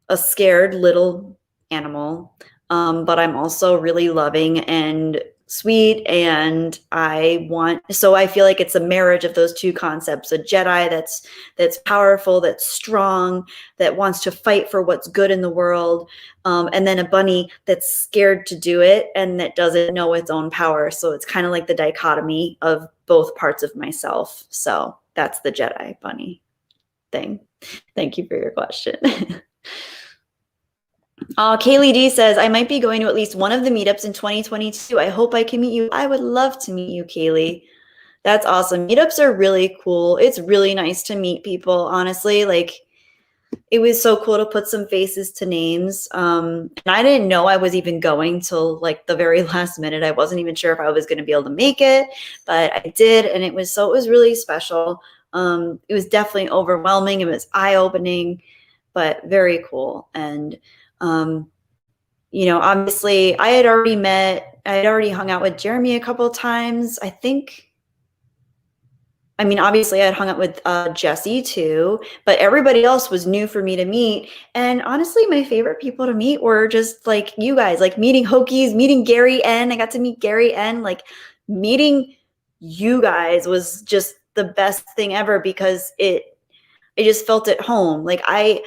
a scared little animal, but I'm also really loving and sweet, and so I feel like it's a marriage of those two concepts: a Jedi that's powerful, that's strong, that wants to fight for what's good in the world, and then a bunny that's scared to do it and that doesn't know its own power. So it's kind of like the dichotomy of both parts of myself. So that's the Jedi bunny thing. Thank you for your question. Kaylee D says, I might be going to at least one of the meetups in 2022. I hope I can meet you. I would love to meet you, Kaylee. That's awesome. Meetups are really cool. It's really nice to meet people, honestly. Like, it was so cool to put some faces to names. And I didn't know I was even going till like the very last minute. I wasn't even sure if I was going to be able to make it, but I did. And it was really special. It was definitely overwhelming. It was eye-opening, but very cool. And obviously I had already hung out with Jeremy a couple of times. Obviously I had hung out with Jesse too, but everybody else was new for me to meet. And honestly, my favorite people to meet were just like you guys, like meeting Hokies, meeting Gary N. I got to meet Gary N. Like, meeting you guys was just the best thing ever, because it just felt at home. Like, I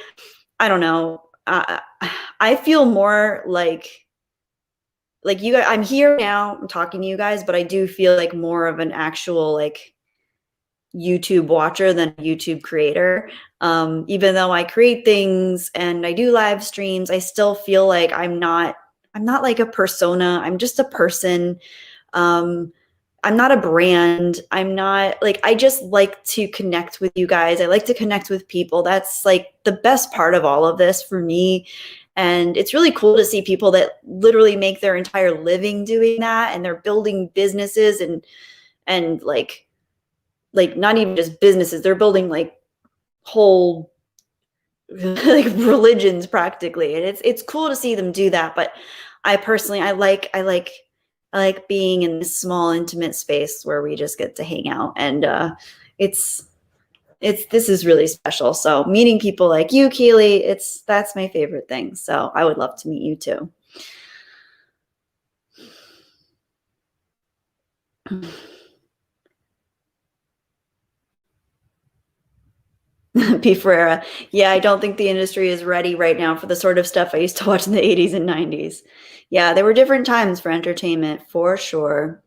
don't know. I feel more like you guys. I'm here now, I'm talking to you guys, but I do feel like more of an actual like YouTube watcher than a YouTube creator. Even though I create things and I do live streams, I still feel like I'm not like a persona. I'm just a person. I'm not a brand. I'm not like, I just like to connect with you guys. I like to connect with people. That's like the best part of all of this for me. And it's really cool to see people that literally make their entire living doing that, and they're building businesses and like not even just businesses, they're building like whole like religions practically. And it's cool to see them do that. But I personally, I like being in this small, intimate space where we just get to hang out. And this is really special. So meeting people like you, Keely, that's my favorite thing. So I would love to meet you too. P. Ferreira. Yeah, I don't think the industry is ready right now for the sort of stuff I used to watch in the 80s and 90s. Yeah, there were different times for entertainment, for sure.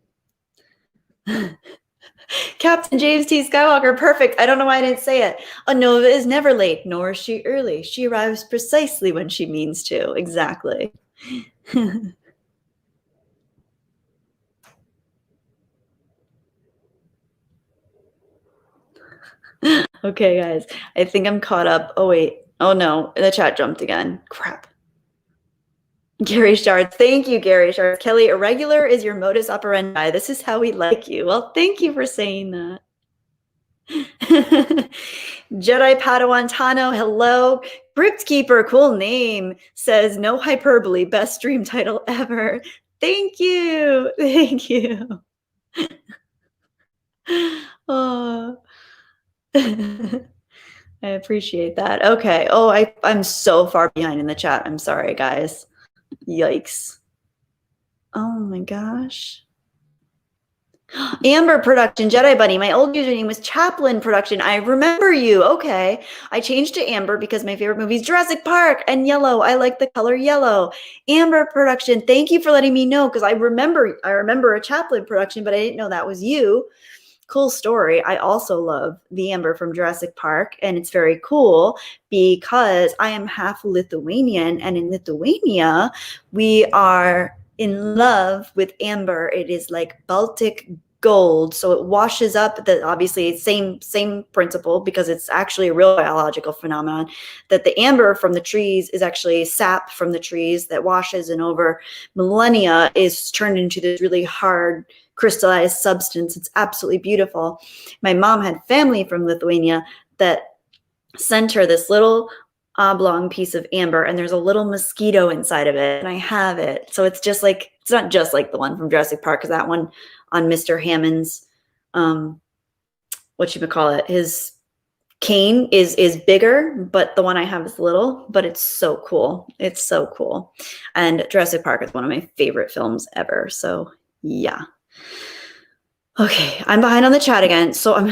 Captain James T. Skywalker, perfect. I don't know why I didn't say it. A Nova is never late, nor is she early. She arrives precisely when she means to. Exactly. Okay, guys. I think I'm caught up. Oh, wait. Oh no, the chat jumped again. Crap. Gary Shards. Thank you, Gary Shards. Kelly, irregular is your modus operandi. This is how we like you. Well, thank you for saying that. Jedi Padawan Tano, hello. Crypt Keeper, cool name, says no hyperbole, best stream title ever. Thank you. Thank you. Oh. I appreciate that. Okay. Oh, I'm so far behind in the chat. I'm sorry, guys. Yikes. Oh my gosh. Amber Production, Jedi Bunny. My old username was Chaplin Production. I remember you. Okay. I changed to Amber because my favorite movie is Jurassic Park and yellow. I like the color yellow. Amber Production, thank you for letting me know because I remember a Chaplin Production, but I didn't know that was you. Cool story. I also love the Amber from Jurassic Park, and it's very cool because I am half Lithuanian, and in Lithuania, we are in love with amber. It is like Baltic gold, so it washes up. The obviously same principle because it's actually a real biological phenomenon that the amber from the trees is actually sap from the trees that washes and over millennia is turned into this really hard crystallized substance. It's absolutely beautiful. My mom had family from Lithuania that sent her this little oblong piece of amber, and there's a little mosquito inside of it, and I have it. So it's just like, it's not just like the one from Jurassic Park, because that one on Mr. Hammond's, his cane is bigger, but the one I have is little, but it's so cool. It's so cool. And Jurassic Park is one of my favorite films ever. So yeah. Okay, I'm behind on the chat again, so I'm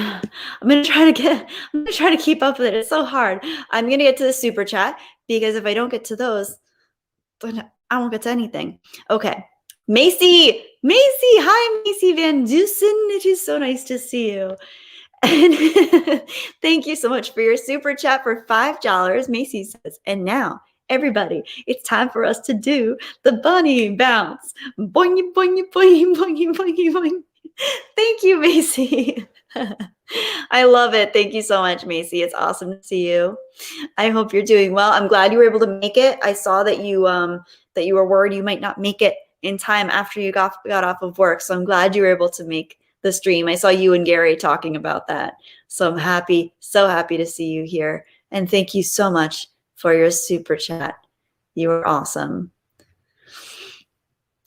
gonna try to keep up with it. It's so hard. I'm gonna get to the super chat because if I don't get to those, then I won't get to anything. Okay, Macy, hi Macy Van Dusen. It is so nice to see you. And thank you so much for your super chat for $5. Macy says, and now everybody, it's time for us to do the bunny bounce. Boing, boing, boing, boing, boing, boing. Thank you, Macy. I love it. Thank you so much, Macy. It's awesome to see you. I hope you're doing well. I'm glad you were able to make it. I saw that you were worried you might not make it in time after you got off of work. So I'm glad you were able to make the stream. I saw you and Gary talking about that. So I'm happy, so happy to see you here. And thank you so much for your super chat. You are awesome.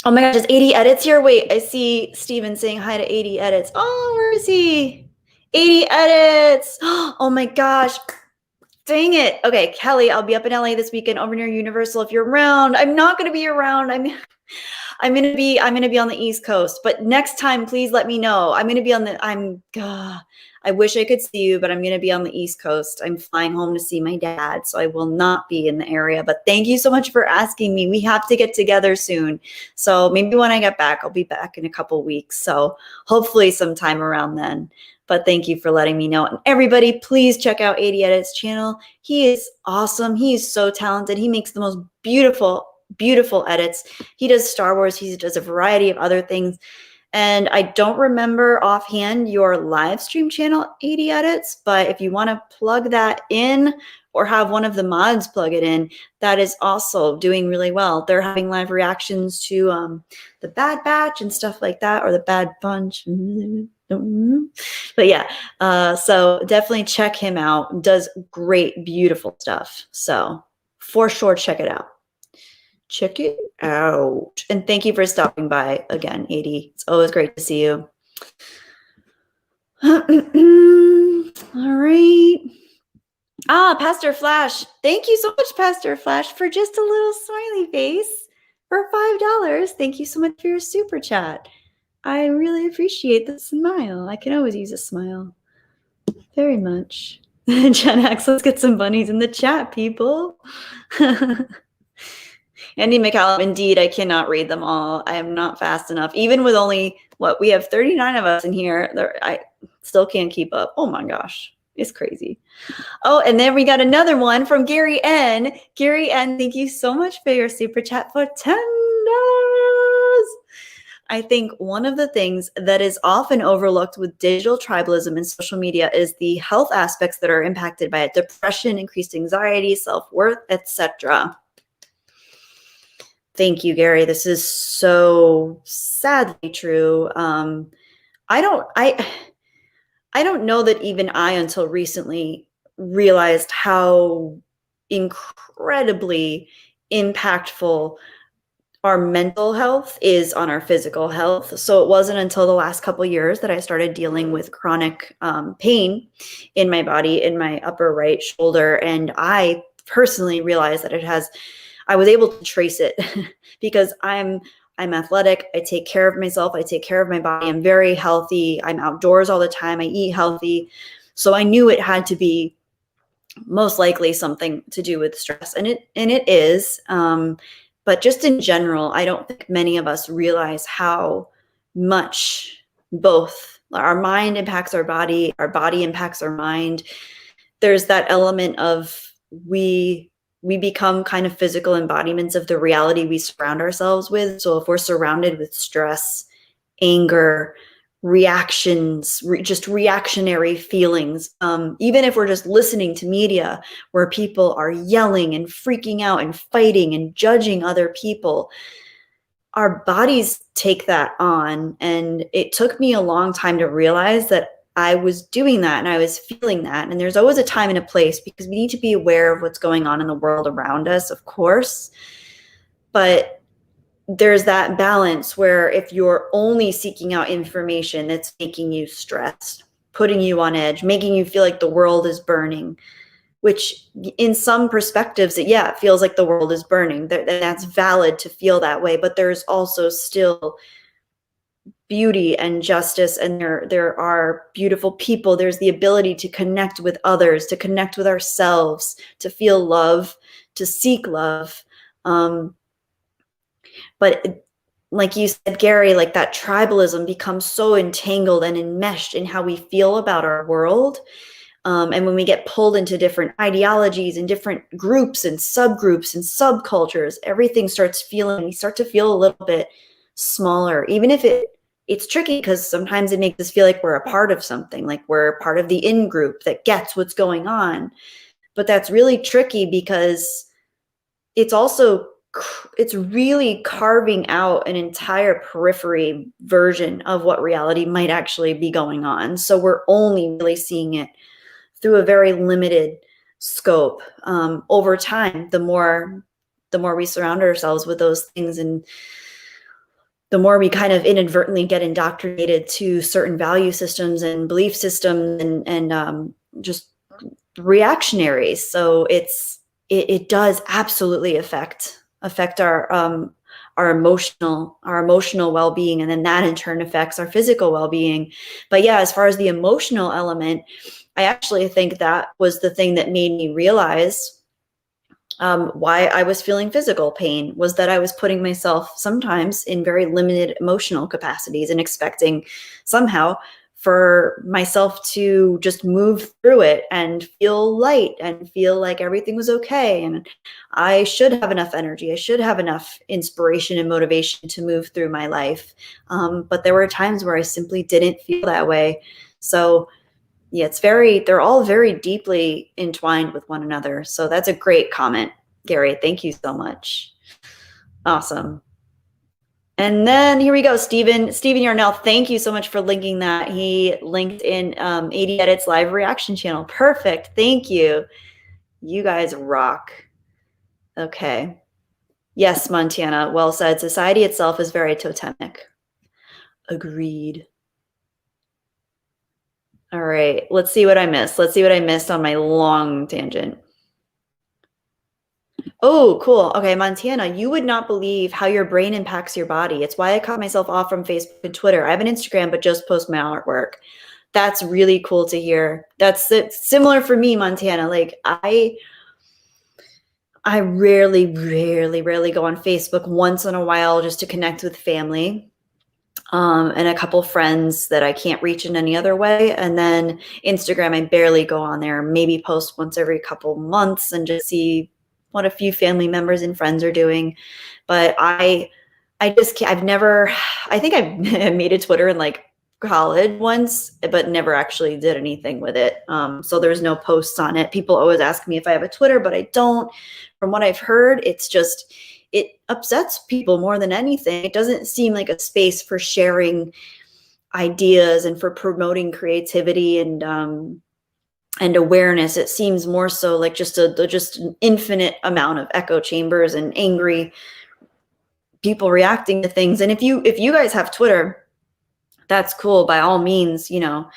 Oh my gosh, is 80 edits here? Wait, I see Steven saying hi to 80 edits. Oh, where is he? 80 edits. Oh my gosh. Dang it. Okay, Kelly, I'll be up in LA this weekend over near Universal if you're around. I'm not going to be around. I'm going to be on the East Coast, but next time please let me know. I'm going to be on the I wish I could see you, but I'm going to be on the East Coast. I'm flying home to see my dad, so I will not be in the area. But thank you so much for asking me. We have to get together soon. So maybe when I get back, I'll be back in a couple weeks. So hopefully sometime around then. But thank you for letting me know. And everybody, please check out 80 Edits channel. He is awesome. He is so talented. He makes the most beautiful edits. He does Star Wars. He does a variety of other things. And I don't remember offhand your live stream channel, 80 Edits, but if you want to plug that in or have one of the mods plug it in, that is also doing really well. They're having live reactions to the Bad Batch and stuff like that, or the Bad Bunch. But yeah, so definitely check him out. Does great, beautiful stuff. So for sure, check it out. Check it out. And thank you for stopping by again, 80. It's always great to see you. All right. Pastor Flash. Thank you so much, Pastor Flash, for just a little smiley face for $5. Thank you so much for your super chat. I really appreciate the smile. I can always use a smile. Very much. Gen X, let's get some bunnies in the chat, people. Andy McCallum, indeed, I cannot read them all. I am not fast enough. Even with only, we have 39 of us in here, I still can't keep up. Oh my gosh, it's crazy. Oh, and then we got another one from Gary N. Gary N, thank you so much for your super chat for $10. I think one of the things that is often overlooked with digital tribalism and social media is the health aspects that are impacted by it: depression, increased anxiety, self-worth, etc. Thank you, Gary. This is so sadly true. I don't know that even I, until recently, realized how incredibly impactful our mental health is on our physical health. So it wasn't until the last couple of years that I started dealing with chronic pain in my body, in my upper right shoulder. And I personally realized that I was able to trace it because I'm athletic. I take care of myself. I take care of my body. I'm very healthy. I'm outdoors all the time. I eat healthy. So I knew it had to be most likely something to do with stress, and it is. But just in general, I don't think many of us realize how much both our mind impacts our body impacts our mind. There's that element of we become kind of physical embodiments of the reality we surround ourselves with. So if we're surrounded with stress, anger, reactions, just reactionary feelings, even if we're just listening to media where people are yelling and freaking out and fighting and judging other people, our bodies take that on. And it took me a long time to realize that I was doing that and I was feeling that. And there's always a time and a place, because we need to be aware of what's going on in the world around us, of course. But there's that balance where if you're only seeking out information that's making you stressed, putting you on edge, making you feel like the world is burning, which in some perspectives, it feels like the world is burning. That's valid to feel that way, but there's also still beauty and justice, and there are beautiful people. There's the ability to connect with others, to connect with ourselves, to feel love, to seek love. But like you said, Gary, like that tribalism becomes so entangled and enmeshed in how we feel about our world. And when we get pulled into different ideologies and different groups and subgroups and subcultures, everything we start to feel a little bit smaller, even if it's tricky, because sometimes it makes us feel like we're a part of something, like we're part of the in group that gets what's going on. But that's really tricky, because it's really carving out an entire periphery version of what reality might actually be going on. So we're only really seeing it through a very limited scope. Over time, the more we surround ourselves with those things, and the more we kind of inadvertently get indoctrinated to certain value systems and belief systems and just reactionaries. So it does absolutely affect our emotional well-being, and then that in turn affects our physical well-being. But yeah, as far as the emotional element, I actually think that was the thing that made me realize why I was feeling physical pain, was that I was putting myself sometimes in very limited emotional capacities and expecting somehow for myself to just move through it and feel light and feel like everything was okay. And I should have enough energy. I should have enough inspiration and motivation to move through my life. But there were times where I simply didn't feel that way. So yeah, they're all very deeply entwined with one another. So that's a great comment, Gary. Thank you so much. Awesome. And then here we go, Stephen Yarnell. Thank you so much for linking that. He linked in 80 Edits live reaction channel. Perfect. Thank you. You guys rock. Okay. Yes, Montana. Well said. Society itself is very totemic. Agreed. All right. Let's see what I missed. Let's see what I missed on my long tangent. Oh, cool. Okay, Montana, you would not believe how your brain impacts your body. It's why I cut myself off from Facebook and Twitter. I have an Instagram, but just post my artwork. That's really cool to hear. That's similar for me, Montana. Like I rarely go on Facebook, once in a while just to connect with family. And a couple friends that I can't reach in any other way. And then Instagram, I barely go on there, maybe post once every couple months and just see what a few family members and friends are doing. But I I just can't, I've never, I think I made a Twitter in like college once, but never actually did anything with it. So there's no posts on it. People always ask me if I have a Twitter, but I don't. From what I've heard, it's just, it upsets people more than anything. It doesn't seem like a space for sharing ideas and for promoting creativity and awareness. It seems more so like just an infinite amount of echo chambers and angry people reacting to things. And if you guys have Twitter, that's cool. By all means, you know,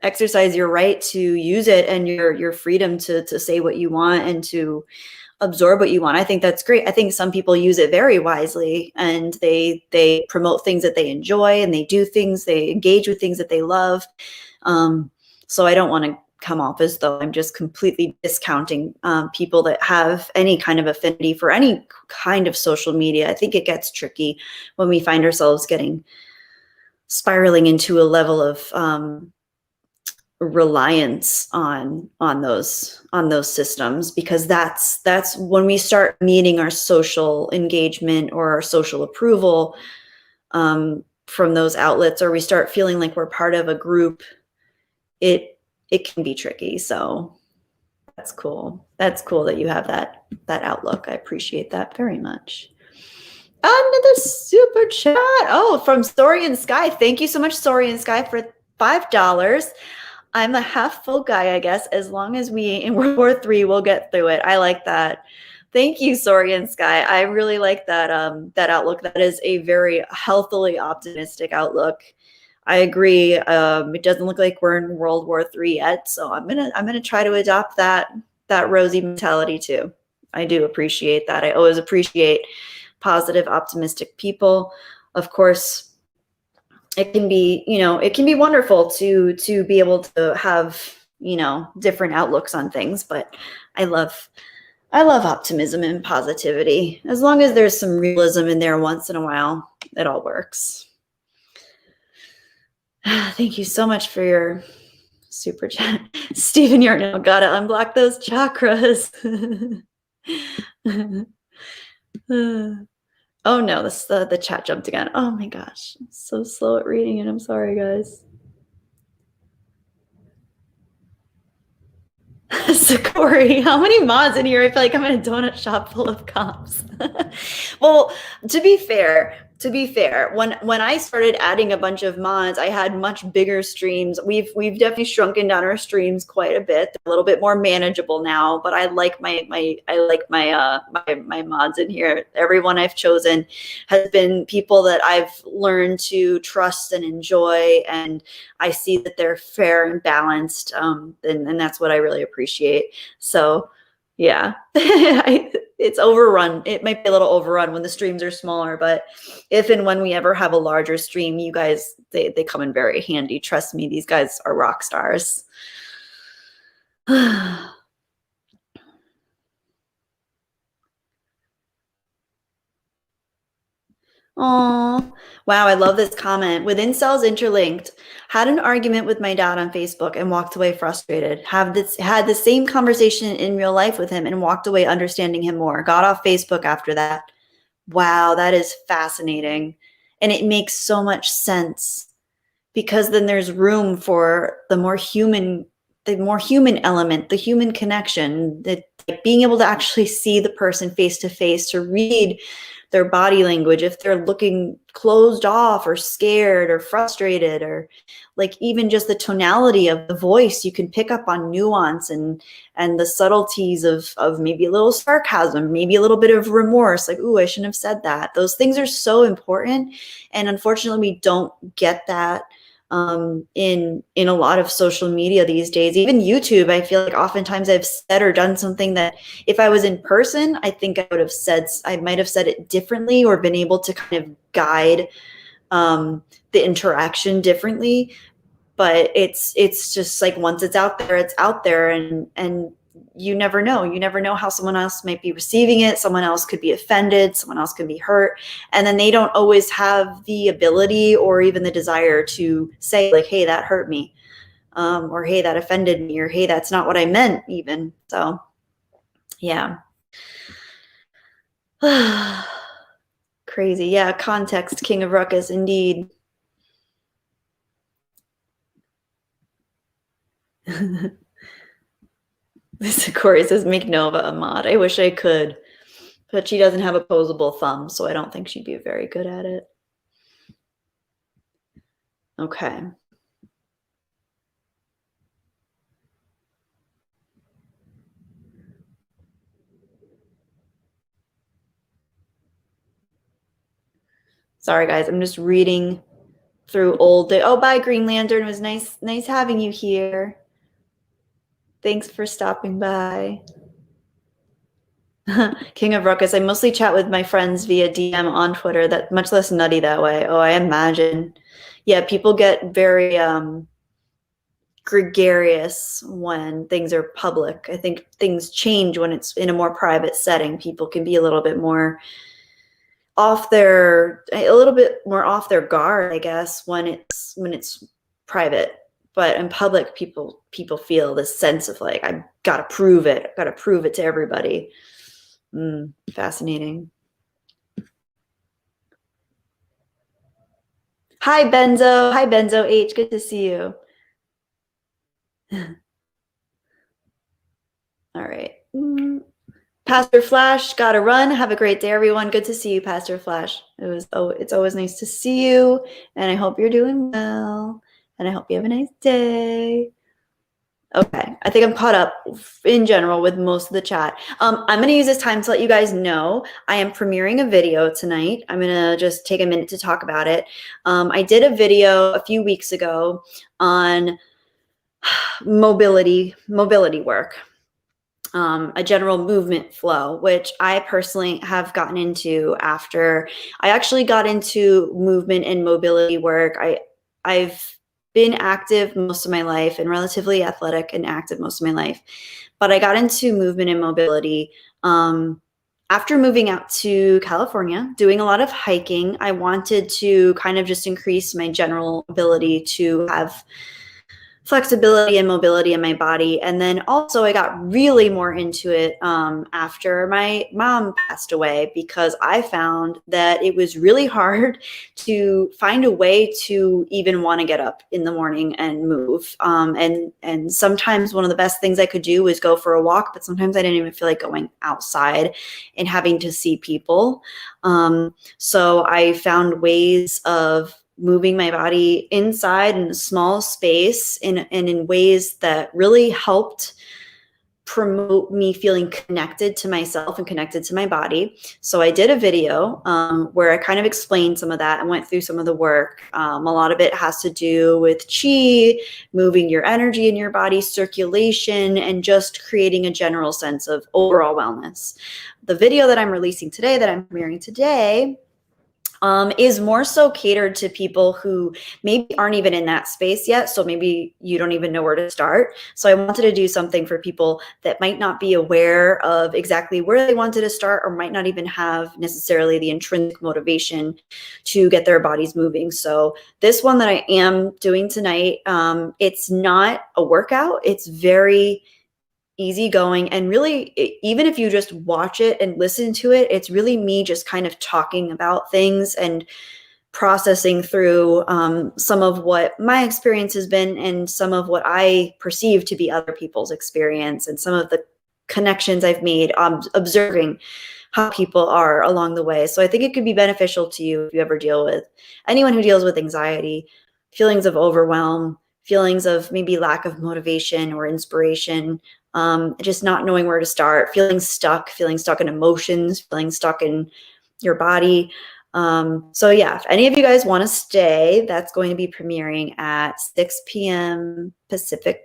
exercise your right to use it and your freedom to say what you want and to absorb what you want. I think that's great. I think some people use it very wisely, and they promote things that they enjoy, and they do things, they engage with things that they love. So I don't want to come off as though I'm just completely discounting people that have any kind of affinity for any kind of social media. I think it gets tricky when we find ourselves spiraling into a level of reliance on those systems, because that's when we start needing our social engagement or our social approval from those outlets, or we start feeling like we're part of a group. It can be tricky. So that's cool. That's cool that you have that outlook. I appreciate that very much. Another super chat. Oh, from Sorian Sky. Thank you so much, Sorian Sky, for $5. I'm a half full guy, I guess. As long as we in World War III, we'll get through it. I like that. Thank you, Sorian Sky. I really like that that outlook. That is a very healthily optimistic outlook. I agree. It doesn't look like we're in World War III yet, so I'm gonna try to adopt that rosy mentality too. I do appreciate that. I always appreciate positive, optimistic people. Of course, it can be, you know, it can be wonderful to be able to have, you know, different outlooks on things, but I love optimism and positivity. As long as there's some realism in there once in a while, it all works. Thank you so much for your super chat. Stephen Yarnell, gotta unblock those chakras. Oh no, the chat jumped again. Oh my gosh, I'm so slow at reading it. I'm sorry, guys. Sakori, how many mods in here? I feel like I'm in a donut shop full of comps. Well, to be fair, when I started adding a bunch of mods, I had much bigger streams. We've definitely shrunken down our streams quite a bit. They're a little bit more manageable now, but I like my mods in here. Everyone I've chosen has been people that I've learned to trust and enjoy, and I see that they're fair and balanced, and that's what I really appreciate. So yeah, it's overrun. It might be a little overrun when the streams are smaller, but if and when we ever have a larger stream, you guys, they come in very handy. Trust me, these guys are rock stars. Oh, wow. I love this comment. With incels interlinked, had an argument with my dad on Facebook and walked away frustrated. Had the same conversation in real life with him and walked away understanding him more. Got off Facebook after that. Wow, that is fascinating. And it makes so much sense, because then there's room for the more human element, the human connection, that like being able to actually see the person face to face, to read their body language, if they're looking closed off or scared or frustrated, or like even just the tonality of the voice, you can pick up on nuance and the subtleties of maybe a little sarcasm, maybe a little bit of remorse, like, ooh, I shouldn't have said that. Those things are so important, and unfortunately we don't get that in a lot of social media these days. Even YouTube, I feel like oftentimes I've said or done something that if I was in person, I think I might have said it differently, or been able to kind of guide the interaction differently. But it's just like, once it's out there, and you never know how someone else might be receiving it. Someone else could be offended, someone else could be hurt, and then they don't always have the ability or even the desire to say, like, hey, that hurt me, or hey, that offended me, or hey, that's not what I meant even. So yeah. Crazy. Yeah, context, King of Ruckus, indeed. This Corey says, make Nova a mod. I wish I could, but she doesn't have opposable thumbs, so I don't think she'd be very good at it. Okay. Sorry, guys. I'm just reading through old. Oh, bye, Green Lantern. It was nice having you here. Thanks for stopping by. King of Ruckus. I mostly chat with my friends via DM on Twitter. That much less nutty that way. Oh, I imagine. Yeah, people get very gregarious when things are public. I think things change when it's in a more private setting. People can be a little bit more off their guard, I guess, when it's private. But in public, people feel this sense of like, I've got to prove it. I've got to prove it to everybody. Fascinating. Hi, Benzo. Hi, Benzo H. Good to see you. All right. Pastor Flash, gotta run. Have a great day, everyone. Good to see you, Pastor Flash. It's always nice to see you, and I hope you're doing well, and I hope you have a nice day. Okay, I think I'm caught up in general with most of the chat. I'm going to use this time to let you guys know I am premiering a video tonight. I'm going to just take a minute to talk about it. I did a video a few weeks ago on mobility work, a general movement flow, which I personally have gotten into after I actually got into movement and mobility work. I've been active most of my life and relatively athletic and active most of my life, but I got into movement and mobility after moving out to California, doing a lot of hiking. I wanted to kind of just increase my general ability to have flexibility and mobility in my body. And then also I got really more into it after my mom passed away, because I found that it was really hard to find a way to even want to get up in the morning and move. And sometimes one of the best things I could do was go for a walk, but sometimes I didn't even feel like going outside and having to see people. So I found ways of moving my body inside in a small space and in ways that really helped promote me feeling connected to myself and connected to my body. So I did a video where I kind of explained some of that and went through some of the work. A lot of it has to do with chi, moving your energy in your body, circulation, and just creating a general sense of overall wellness. The video that I'm releasing today, that I'm premiering today, is more so catered to people who maybe aren't even in that space yet. So maybe you don't even know where to start. So I wanted to do something for people that might not be aware of exactly where they wanted to start, or might not even have necessarily the intrinsic motivation to get their bodies moving. So this one that I am doing tonight, it's not a workout. It's very easygoing, and really, even if you just watch it and listen to it, it's really me just kind of talking about things and processing through some of what my experience has been, and some of what I perceive to be other people's experience, and some of the connections I've made observing how people are along the way. So I think it could be beneficial to you if you ever anyone who deals with anxiety, feelings of overwhelm, feelings of maybe lack of motivation or inspiration, just not knowing where to start, feeling stuck in emotions, feeling stuck in your body. So yeah, if any of you guys want to stay, that's going to be premiering at 6 p.m. Pacific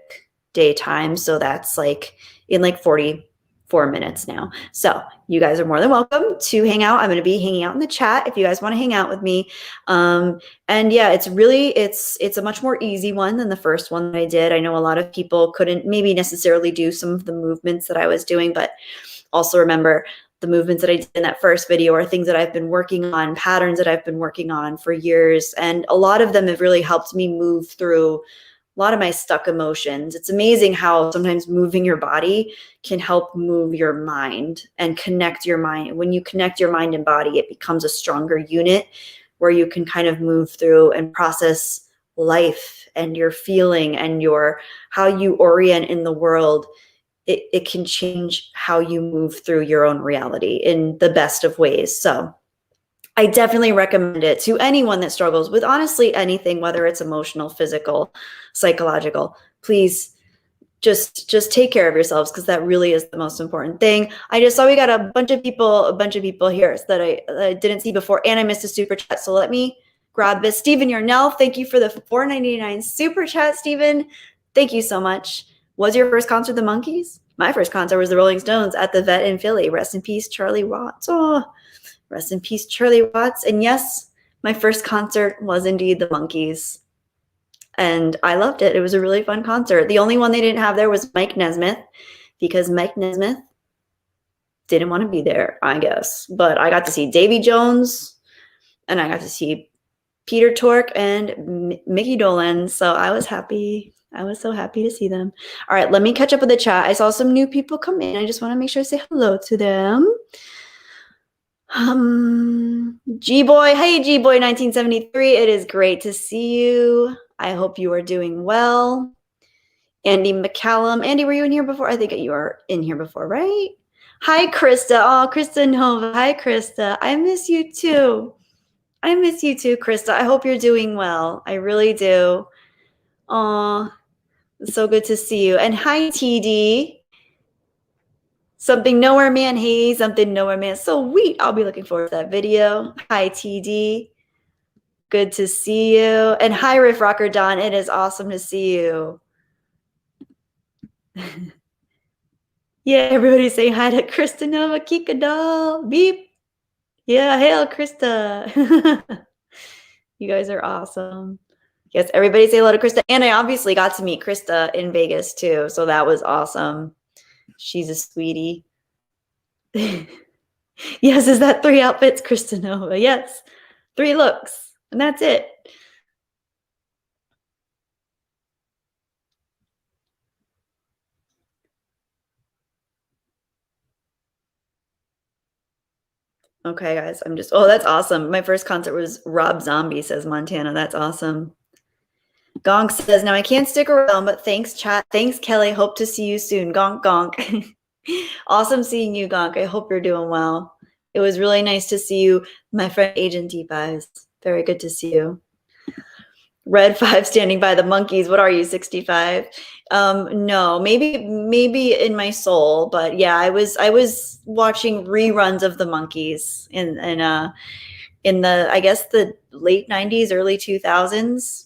daytime. So that's like in like 44 minutes now. So you guys are more than welcome to hang out. I'm going to be hanging out in the chat if you guys want to hang out with me. And yeah, it's a much more easy one than the first one that I did. I know a lot of people couldn't maybe necessarily do some of the movements that I was doing, but also remember, the movements that I did in that first video are things that I've been working on, patterns that I've been working on for years. And a lot of them have really helped me move through lot of my stuck emotions. It's amazing how sometimes moving your body can help move your mind and connect your mind. When you connect your mind and body, it becomes a stronger unit where you can kind of move through and process life and your feeling and your how you orient in the world. It can change how you move through your own reality in the best of ways. So I definitely recommend it to anyone that struggles with honestly anything, whether it's emotional, physical, psychological. Please just take care of yourselves, because that really is the most important thing. I just saw we got a bunch of people here that I didn't see before, and I missed a super chat. So let me grab this. Stephen Yarnell, thank you for the $4.99 super chat, Stephen. Thank you so much. Was your first concert the Monkees? My first concert was the Rolling Stones at the Vet in Philly. Rest in peace, Charlie Watts. Oh, rest in peace, Charlie Watts. And yes, my first concert was indeed the Monkees. And I loved it. It was a really fun concert. The only one they didn't have there was Mike Nesmith, because Mike Nesmith didn't want to be there, I guess. But I got to see Davy Jones, and I got to see Peter Tork and Mickey Dolenz. So I was happy. I was so happy to see them. All right, let me catch up with the chat. I saw some new people come in. I just want to make sure I say hello to them. G-Boy. Hey, G-Boy 1973. It is great to see you. I hope you are doing well. Andy McCallum. Andy, were you in here before? I think you were in here before, right? Hi, Krista. Oh, Krista Nova. Hi, Krista. I miss you too. I miss you too, Krista. I hope you're doing well. I really do. Oh, so good to see you. And hi, TD. Something Nowhere Man. Hey, Something Nowhere Man. So sweet. I'll be looking forward to that video. Hi, TD. Good to see you. And hi, Riff Rocker Don. It is awesome to see you. Yeah, everybody say hi to Krista Nova, Kika doll. Beep. Yeah, hail, Krista. You guys are awesome. Yes, everybody say hello to Krista. And I obviously got to meet Krista in Vegas too, so that was awesome. She's a sweetie. Yes, is that 3 outfits, Krista Nova? Yes, 3 looks, and that's it. Okay, guys, oh, that's awesome. My first concert was Rob Zombie, says Montana. That's awesome. Gonk says, now I can't stick around, but thanks, chat. Thanks, Kelly. Hope to see you soon. Gonk, gonk. Awesome seeing you, Gonk. I hope you're doing well. It was really nice to see you, my friend Agent T5. Very good to see you. Red 5 standing by the Monkees. What are you, 65? No, maybe in my soul, but yeah, I was watching reruns of the Monkees in the, I guess, the late 90s, early 2000s.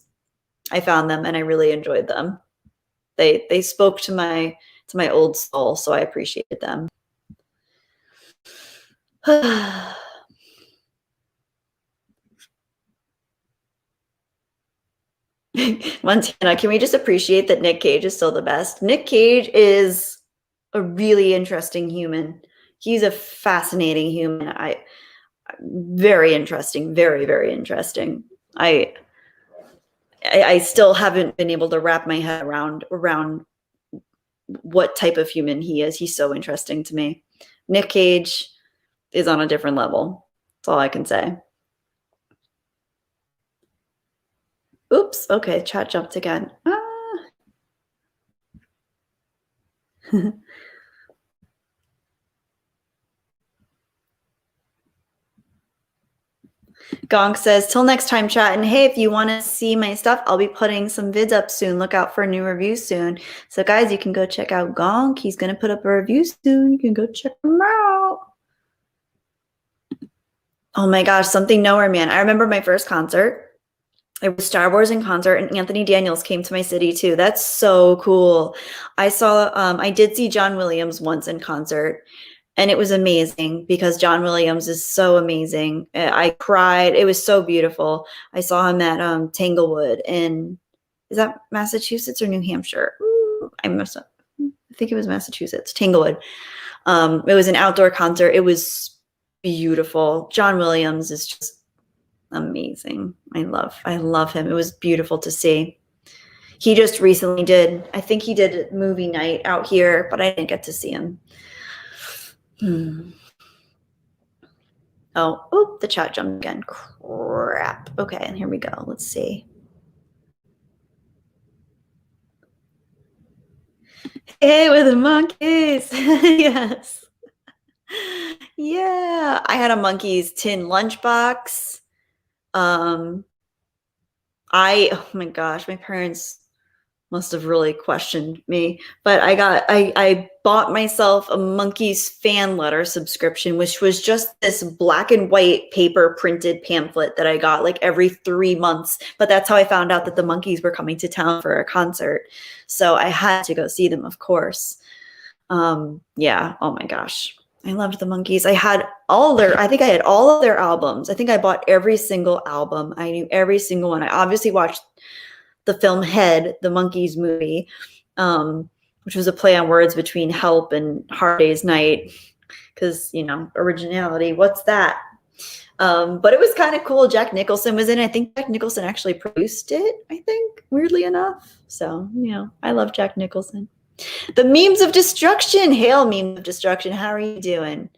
I found them and I really enjoyed them. They spoke to my old soul, so I appreciated them. Montana, can we just appreciate that Nick Cage is still the best? Nick Cage is a really interesting human. He's a fascinating human. Very interesting, very, very interesting. I still haven't been able to wrap my head around what type of human he is. He's so interesting to me. Nick Cage is on a different level. That's all I can say. Oops. Okay, chat jumped again. Gonk says, till next time, chat. And hey, if you want to see my stuff, I'll be putting some vids up soon. Look out for a new review soon. So guys, you can go check out Gonk. He's going to put up a review soon. You can go check him out. Oh my gosh, Something Nowhere Man. I remember my first concert. It was Star Wars in concert, and Anthony Daniels came to my city too. That's so cool. I did see John Williams once in concert, and it was amazing because John Williams is so amazing. I cried. It was so beautiful. I saw him at Tanglewood is that Massachusetts or New Hampshire? Ooh, I messed up. I think it was Massachusetts, Tanglewood. It was an outdoor concert. It was beautiful. John Williams is just amazing. I love him. It was beautiful to see. He just recently did, I think he did a movie night out here, but I didn't get to see him. Oh, the chat jumped again. Crap. Okay, and here we go. Let's see. Hey, with the monkeys. Yes. Yeah, I had a monkey's tin lunchbox. Oh my gosh, my parents must have really questioned me, but I bought myself a Monkeys fan letter subscription, which was just this black and white paper printed pamphlet that I got like every 3 months. But that's how I found out that the Monkeys were coming to town for a concert. So I had to go see them, of course. Yeah. Oh my gosh. I loved the Monkeys. I think I had all of their albums. I think I bought every single album. I knew every single one. I obviously watched the film Head, the Monkeys movie, which was a play on words between Help and Hard Day's Night, because, originality, what's that? But it was kind of cool. Jack Nicholson was in it. I think Jack Nicholson actually produced it, weirdly enough. So, I love Jack Nicholson. The Memes of Destruction. Hail, Memes of Destruction. How are you doing?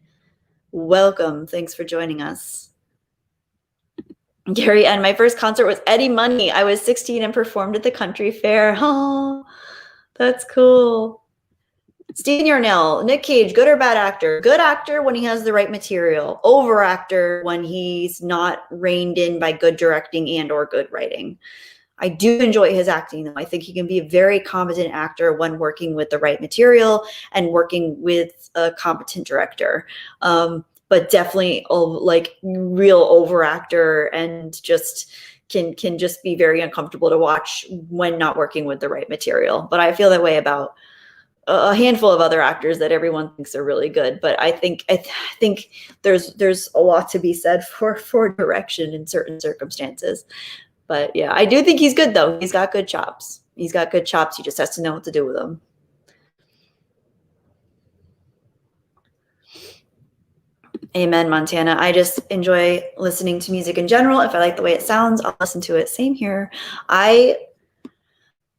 Welcome. Thanks for joining us. Gary, and my first concert was Eddie Money. I was 16 and performed at the country fair. Oh, that's cool. Stephen Yarnell, Nick Cage, good or bad actor? Good actor when he has the right material. Over actor when he's not reined in by good directing and or good writing. I do enjoy his acting, though. I think he can be a very competent actor when working with the right material and working with a competent director. But definitely like real over actor and just can just be very uncomfortable to watch when not working with the right material. But I feel that way about a handful of other actors that everyone thinks are really good. But I think there's a lot to be said for direction in certain circumstances. But yeah, I do think he's good, though. He's got good chops. He just has to know what to do with them. Amen, Montana. I just enjoy listening to music in general. If I like the way it sounds, I'll listen to it. Same here. The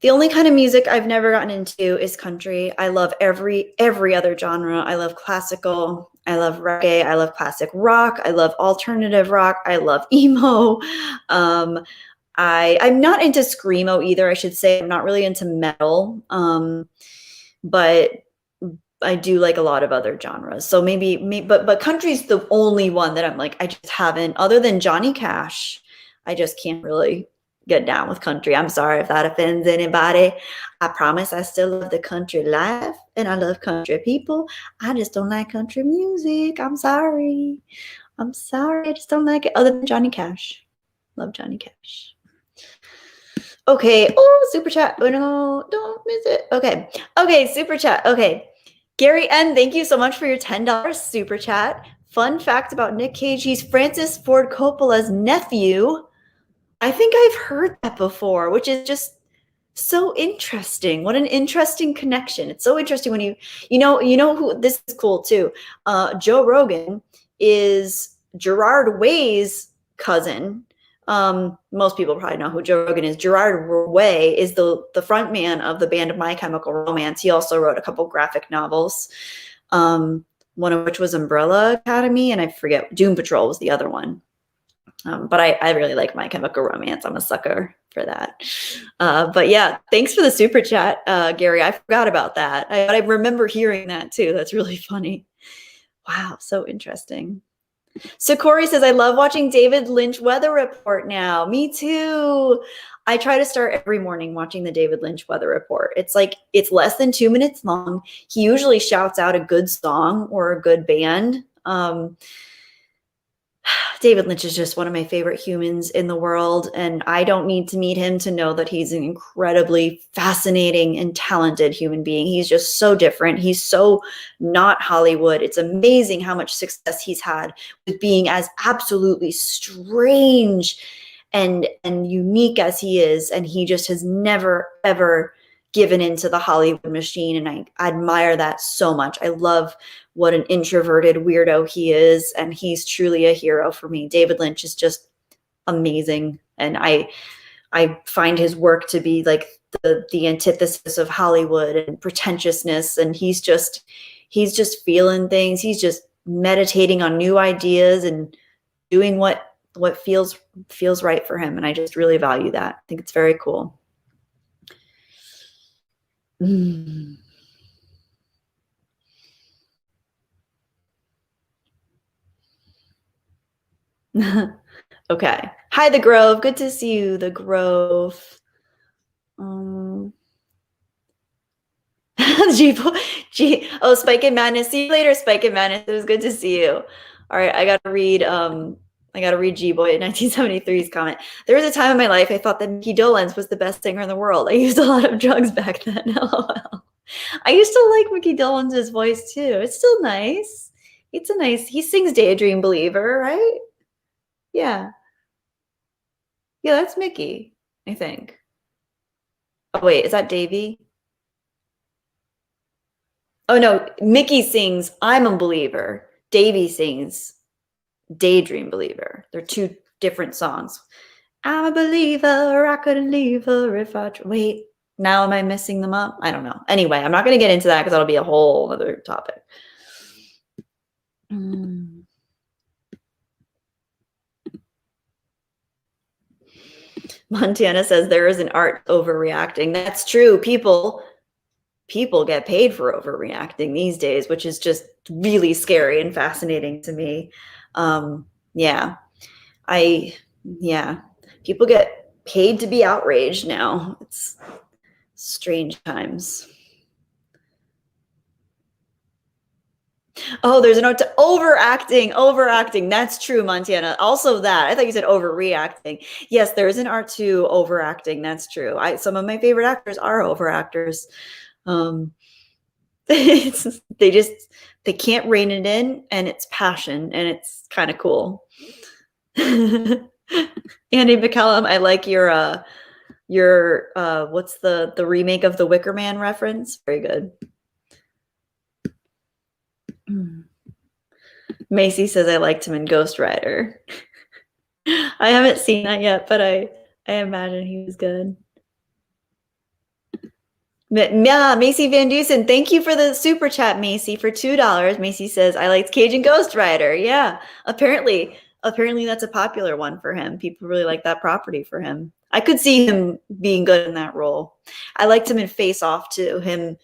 only kind of music I've never gotten into is country. I love every other genre. I love classical. I love reggae. I love classic rock. I love alternative rock. I love emo. I'm not into screamo either, I should say. I'm not really into metal. But I do like a lot of other genres. So but country's the only one that I'm like, I just haven't, other than Johnny Cash, I just can't really get down with country. I'm sorry if that offends anybody. I promise I still love the country life and I love country people. I just don't like country music. I'm sorry. I just don't like it. Other than Johnny Cash. Love Johnny Cash. Okay. Oh, super chat. Oh no, don't miss it. Okay, super chat. Okay. Gary N., thank you so much for your $10 super chat. Fun fact about Nick Cage, he's Francis Ford Coppola's nephew. I think I've heard that before, which is just so interesting. What an interesting connection. It's so interesting when you know who, this is cool too. Joe Rogan is Gerard Way's cousin. Most people probably know who Joe Rogan is. Gerard Way is the front man of the band My Chemical Romance. He also wrote a couple graphic novels, one of which was Umbrella Academy, and I forget, Doom Patrol was the other one. But I really like My Chemical Romance. I'm a sucker for that. But yeah, thanks for the super chat, Gary. I forgot about that. I remember hearing that too. That's really funny. Wow, so interesting. So Corey says, I love watching David Lynch Weather Report now. Me too. I try to start every morning watching the David Lynch Weather Report. It's less than 2 minutes long. He usually shouts out a good song or a good band. David Lynch is just one of my favorite humans in the world, and I don't need to meet him to know that he's an incredibly fascinating and talented human being. He's just so different. He's so not Hollywood. It's amazing how much success he's had with being as absolutely strange and unique as he is, and he just has never, ever given into the Hollywood machine, and I admire that so much. I love what an introverted weirdo he is, and he's truly a hero for me. David Lynch is just amazing, and I find his work to be like the antithesis of Hollywood and pretentiousness, and he's just feeling things. He's just meditating on new ideas and doing what feels right for him, and I just really value that. I think it's very cool. Okay. Hi, The Grove. Good to see you, The Grove. Spike and Madness. See you later, Spike and Madness. It was good to see you. All right, I gotta read G-Boy 1973's comment. There was a time in my life I thought that Mickey Dolenz was the best singer in the world. I used a lot of drugs back then. LOL. I used to like Mickey Dolenz's voice too. It's still nice. He sings Daydream Believer, right? Yeah. Yeah, that's Mickey, I think. Oh, wait, is that Davy? Oh, no, Mickey sings I'm a Believer. Davy sings Daydream Believer. They're two different songs. I'm a believer, I couldn't leave her if I wait, now am I messing them up? I don't know. Anyway, I'm not going to get into that because that'll be a whole other topic. Montana says there is an art overreacting. That's true. People get paid for overreacting these days, which is just really scary and fascinating to me. Yeah, people get paid to be outraged now. It's strange times. Oh, there's a note to overacting. That's true, Montana. Also that. I thought you said overreacting. Yes, there is an art to overacting. That's true. Some of my favorite actors are overactors. They can't rein it in, and it's passion, and it's kind of cool. Andy McCallum, I like your what's the remake of the Wicker Man reference? Very good. Macy says I liked him in Ghost Rider. I haven't seen that yet, but I imagine he was good. Yeah, Macy Van Dusen, thank you for the super chat, Macy, for $2. Macy says I liked Cajun Ghost Rider. Yeah, apparently that's a popular one for him. People really like that property for him. I could see him being good in that role. I liked him in Face Off too. Him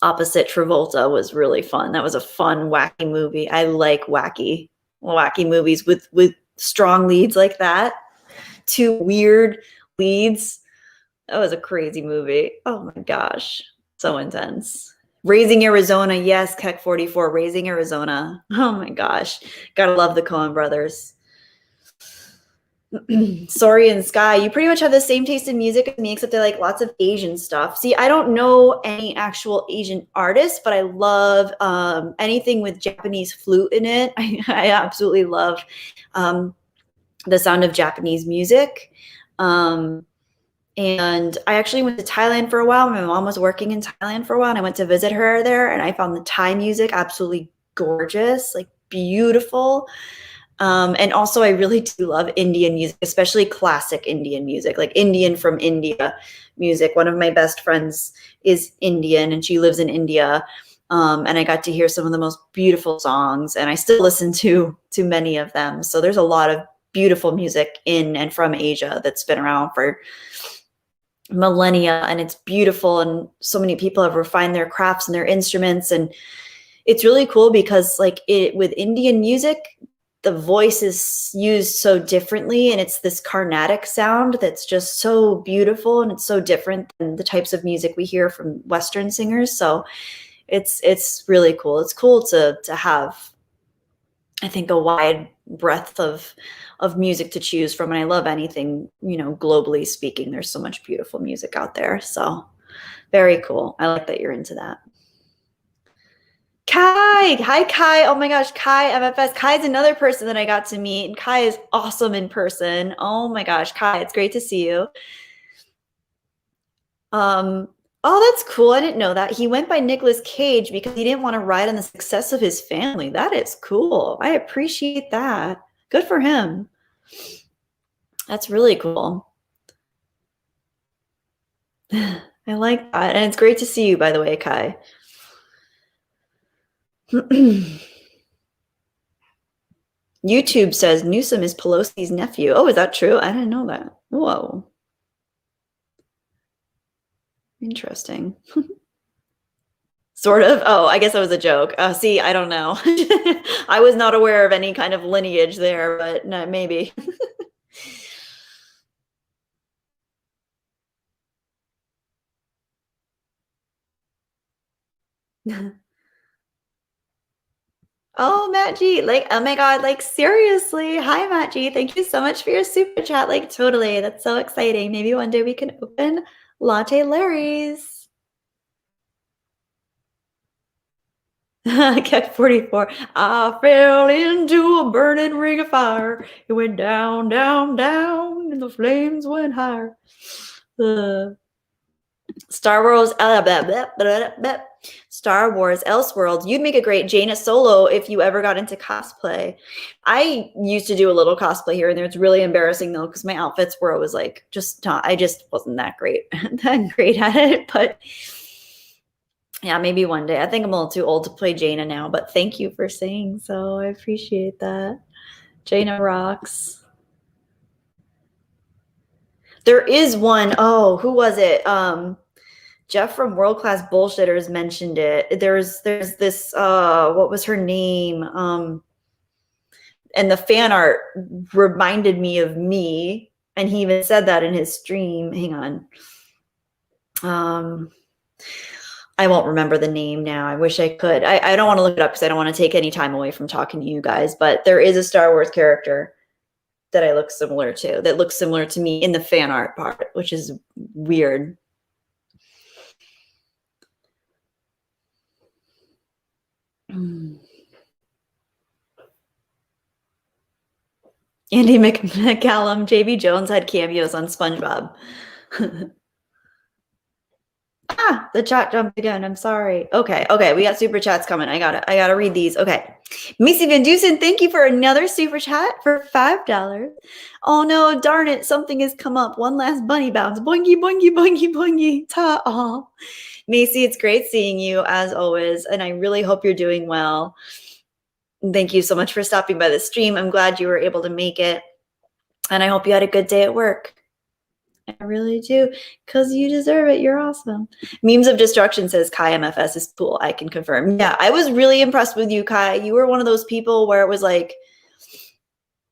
opposite Travolta was really fun. That was a fun, wacky movie. I like wacky movies with strong leads like that. Two weird leads. That was a crazy movie. Oh my gosh. So intense. Raising Arizona. Yes, Keck 44. Raising Arizona. Oh my gosh. Gotta love the Coen brothers. Sorry and Sky, you pretty much have the same taste in music as me, except I like lots of Asian stuff. See, I don't know any actual Asian artists, but I love anything with Japanese flute in it. I absolutely love the sound of Japanese music. And I actually went to Thailand for a while. My mom was working in Thailand for a while, and I went to visit her there, and I found the Thai music absolutely gorgeous, like beautiful. And also I really do love Indian music, especially classic Indian music, like Indian from India music. One of my best friends is Indian, and she lives in India. And I got to hear some of the most beautiful songs, and I still listen to many of them. So there's a lot of beautiful music in and from Asia that's been around for millennia, and it's beautiful. And so many people have refined their crafts and their instruments. And it's really cool because with Indian music, the voice is used so differently, and it's this Carnatic sound that's just so beautiful, and it's so different than the types of music we hear from Western singers. So it's really cool. It's cool to have, I think, a wide breadth of music to choose from. And I love anything, globally speaking. There's so much beautiful music out there. So very cool. I like that you're into that. Kai. Hi, Kai. Oh my gosh, Kai MFS. Kai is another person that I got to meet, and Kai is awesome in person. Oh my gosh, Kai, it's great to see you. Oh, that's cool. I didn't know that. He went by Nicolas Cage because he didn't want to ride on the success of his family. That is cool. I appreciate that. Good for him. That's really cool. I like that. And it's great to see you, by the way, Kai. YouTube says Newsom is Pelosi's nephew. Oh, is that true? I didn't know that. Whoa. Interesting. Sort of. Oh, I guess that was a joke. See, I don't know. I was not aware of any kind of lineage there, but no, maybe. Oh, Matt G, like, oh my God, like, seriously. Hi, Matt G. Thank you so much for your super chat. Like, totally. That's so exciting. Maybe one day we can open Latte Larry's. Cat 44. I fell into a burning ring of fire. It went down, down, down, and the flames went higher. Star Wars, blah, blah, blah, blah. Star Wars Elseworlds. You'd make a great Jaina Solo if you ever got into cosplay. I used to do a little cosplay here and there. It's really embarrassing though, because my outfits were always like just not. I just wasn't that great at it. But yeah, maybe one day. I think I'm a little too old to play Jaina now. But thank you for saying so. I appreciate that. Jaina rocks. There is one. Oh, who was it? Jeff from World Class Bullshitters mentioned it. There's this what was her name? And the fan art reminded me of me, and he even said that in his stream. Hang on. I won't remember the name now. I wish I could. I don't want to look it up because I don't want to take any time away from talking to you guys, but there is a Star Wars character that I look similar to, that looks similar to me in the fan art part, which is weird. Andy McCallum, JB Jones had cameos on SpongeBob. The chat jumped again. I'm sorry. Okay, we got super chats coming. I gotta read these. Okay. Missy Van Dusen, thank you for another super chat for $5. Oh no, darn it. Something has come up. One last bunny bounce. Boingy, boingy, boingy, boingy. Ta-aw. Macy, it's great seeing you as always, and I really hope you're doing well. Thank you so much for stopping by the stream. I'm glad you were able to make it, and I hope you had a good day at work. I really do, because you deserve it. You're awesome. Memes of Destruction says Kai MFS is cool. I can confirm. Yeah, I was really impressed with you, Kai. You were one of those people where it was like,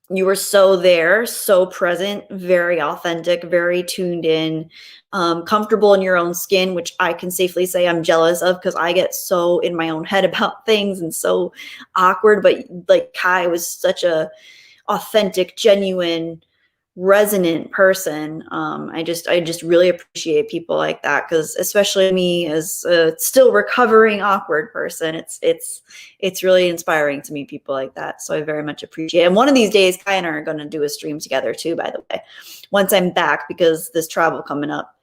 you were so there, so present, very authentic, very tuned in, comfortable in your own skin, which I can safely say I'm jealous of because I get so in my own head about things and so awkward. But like Kai was such a authentic, genuine, resonant person. I just really appreciate people like that, because especially me as a still recovering awkward person, it's really inspiring to meet people like that. So I very much appreciate it. And one of these days, Kai and I are going to do a stream together too, by the way, once I'm back, because this travel coming up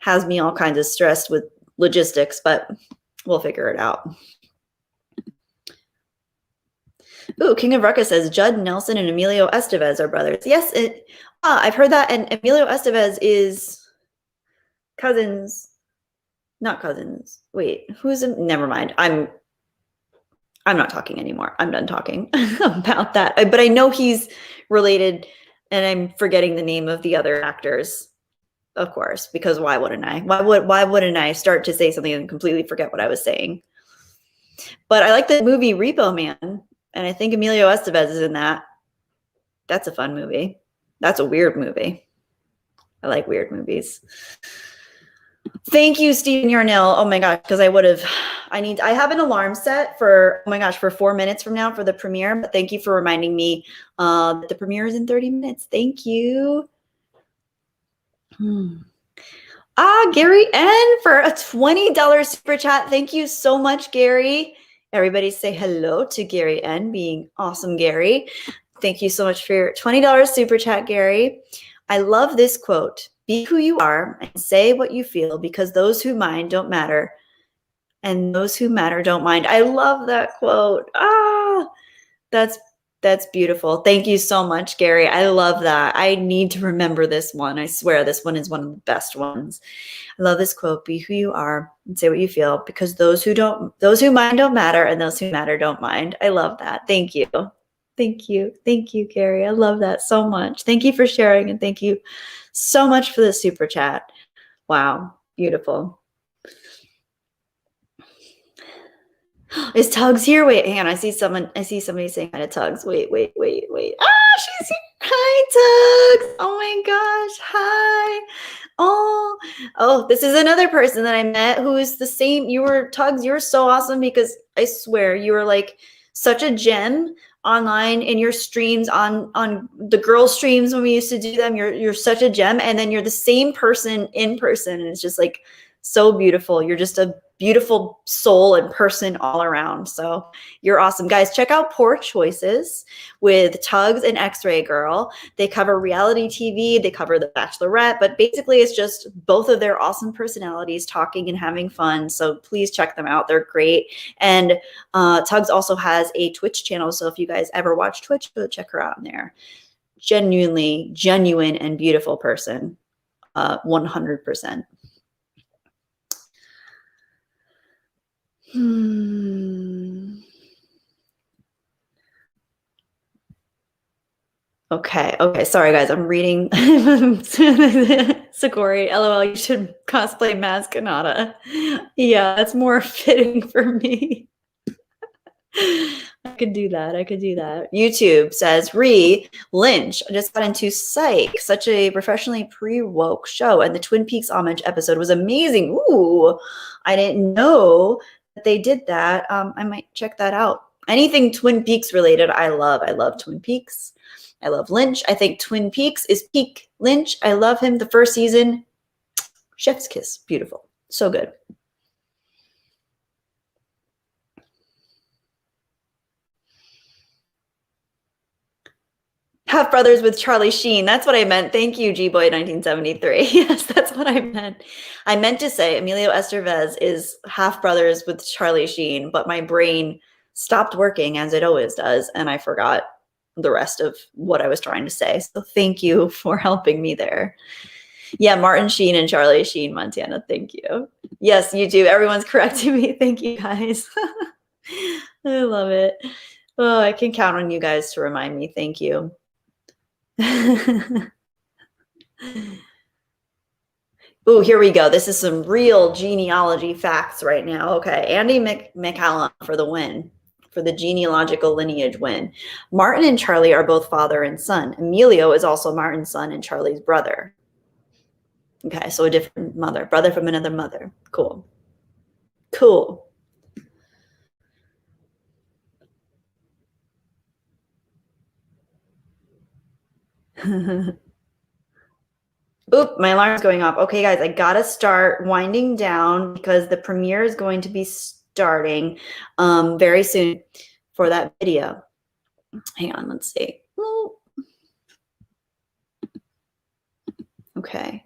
has me all kinds of stressed with logistics, but we'll figure it out. Ooh, King of Ruckus says Judd Nelson and Emilio Estevez are brothers. Yes, I've heard that. And Emilio Estevez is cousins, not cousins. Wait, never mind. I'm not talking anymore. I'm done talking about that. But I know he's related, and I'm forgetting the name of the other actors, of course, because why wouldn't I? Why wouldn't I start to say something and completely forget what I was saying? But I like the movie Repo Man. And I think Emilio Estevez is in that. That's a fun movie. That's a weird movie. I like weird movies. Thank you, Stephen Yarnell. Oh my gosh, because I have an alarm set for, oh my gosh, for 4 minutes from now for the premiere. But thank you for reminding me that the premiere is in 30 minutes. Thank you. Gary N for a $20 super chat. Thank you so much, Gary. Everybody say hello to Gary N, being awesome, Gary. Thank you so much for your $20 super chat, Gary. I love this quote. Be who you are and say what you feel, because those who mind don't matter, and those who matter don't mind. I love that quote. That's That's beautiful. Thank you so much, Gary. I love that. I need to remember this one. I swear this one is one of the best ones. I love this quote, be who you are and say what you feel, because those who mind don't matter, and those who matter don't mind. I love that. Thank you. Thank you. Thank you, Gary. I love that so much. Thank you for sharing, and thank you so much for the super chat. Wow. Beautiful. Is Tugs here? Wait, hang on. I see somebody saying hi to Tugs. Wait. Ah, she's here. Hi, Tugs. Oh my gosh. Hi. Oh, this is another person that I met who is the same. Tugs, you're so awesome, because I swear you were like such a gem online in your streams, on the girl streams when we used to do them. You're such a gem, and then you're the same person in person, and it's just like so beautiful. You're just a beautiful soul and person all around. So you're awesome. Guys, check out Poor Choices with Tugs and X-Ray Girl. They cover reality TV, they cover The Bachelorette, but basically it's just both of their awesome personalities talking and having fun. So please check them out. They're great. And Tugs also has a Twitch channel. So if you guys ever watch Twitch, go check her out in there. Genuine and beautiful person. 100%. Okay. Sorry, guys. I'm reading. Sakori, LOL, you should cosplay Maz Kanata. Yeah, that's more fitting for me. I could do that. YouTube says, Lynch just got into Psych, such a professionally pre-woke show, and the Twin Peaks homage episode was amazing. Ooh, I didn't know that they did that. I might check that out. Anything Twin Peaks related, I love. I love Twin Peaks. I love Lynch. I think Twin Peaks is peak Lynch. I love him. The first season, chef's kiss. Beautiful. So good. Half Brothers with Charlie Sheen. That's what I meant. Thank you, G-Boy 1973. Yes, that's what I meant. I meant to say Emilio Estevez is half brothers with Charlie Sheen, but my brain stopped working, as it always does, and I forgot the rest of what I was trying to say. So thank you for helping me there. Yeah, Martin Sheen and Charlie Sheen, Montana. Thank you. Yes, YouTube. Everyone's correcting me. Thank you, guys. I love it. Oh, I can count on you guys to remind me. Thank you. Oh, here we go. This is some real genealogy facts right now. Okay, Andy McCallum for the win, for the genealogical lineage win. Martin and Charlie are both father and son. Emilio is also Martin's son and Charlie's brother. Okay, so a different mother, brother from another mother. Cool. Oop, my alarm's going off. Okay, guys, I gotta start winding down because the premiere is going to be starting very soon for that video. Hang on, let's see. Okay.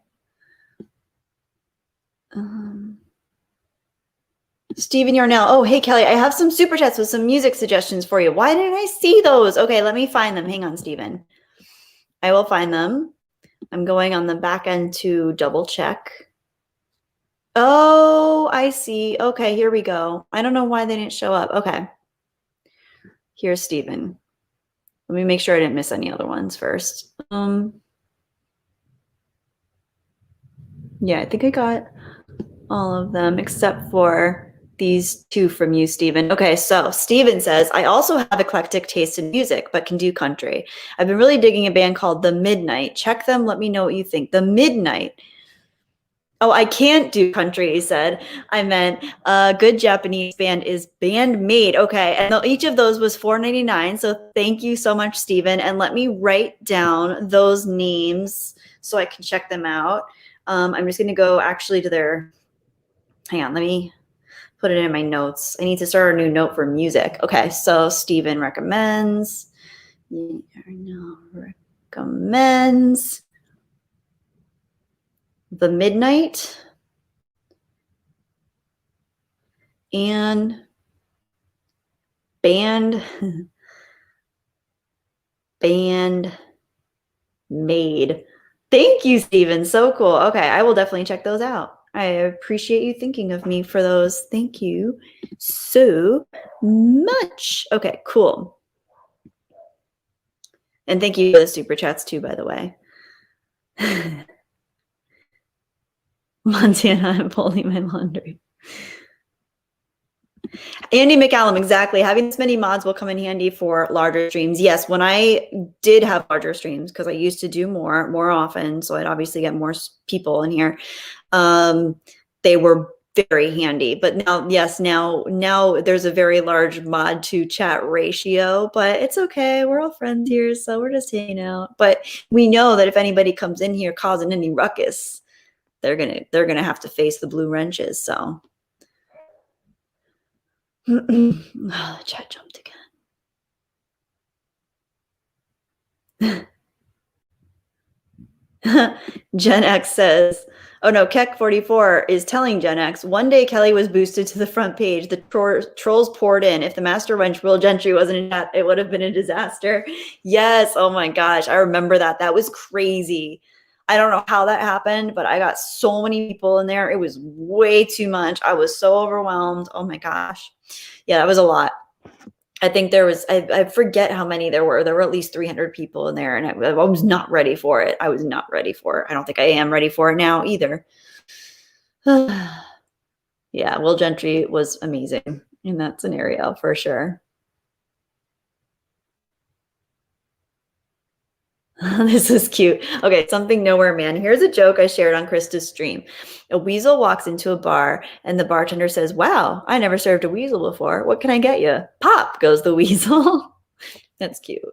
Stephen Yarnell. Oh, hey, Kelly, I have some super chats with some music suggestions for you. Why didn't I see those? Okay, let me find them. Hang on, Stephen. I will find them. I'm going on the back end to double check. Oh, I see. Okay, here we go. I don't know why they didn't show up. Okay. Here's Stephen. Let me make sure I didn't miss any other ones first. Yeah, I think I got all of them except for these two from you, Stephen. Okay, so Stephen says, I also have eclectic taste in music, but can do country. I've been really digging a band called The Midnight. Check them. Let me know what you think. The Midnight. Oh, I can't do country, he said. I meant a good Japanese band is Band-Maid. Okay, and each of those was $4.99. So thank you so much, Stephen. And let me write down those names so I can check them out. I'm just going to go actually to their, hang on, let me put it in my notes. I need to start a new note for music. Okay, so Stephen recommends The Midnight and band Band Made. Thank you, Steven. So cool. Okay, I will definitely check those out. I appreciate you thinking of me for those. Thank you so much. Okay, cool. And thank you for the super chats too, by the way. Montana, I'm folding my laundry. Andy McCallum, exactly. Having this many mods will come in handy for larger streams. Yes, when I did have larger streams, because I used to do more often, so I'd obviously get more people in here. They were very handy. But now, yes, now there's a very large mod to chat ratio, but it's okay. We're all friends here, so we're just hanging out. But we know that if anybody comes in here causing any ruckus, they're gonna have to face the blue wrenches. So. Oh, the chat jumped again. Gen X says, oh no, Keck44 is telling Gen X, one day Kelly was boosted to the front page. The trolls poured in. If the master wench Will Gentry wasn't in chat, it would have been a disaster. Yes, oh my gosh, I remember that. That was crazy. I don't know how that happened, but I got so many people in there. It was way too much. I was so overwhelmed. Oh my gosh. Yeah, that was a lot. I think there was, I forget how many there were. There were at least 300 people in there, and I was not ready for it. I was not ready for it. I don't think I am ready for it now either. Yeah, Will Gentry was amazing in that scenario for sure. This is cute. Okay, something nowhere, man. Here's a joke I shared on Krista's stream. A weasel walks into a bar and the bartender says, wow, I never served a weasel before. What can I get you? Pop, goes the weasel. That's cute.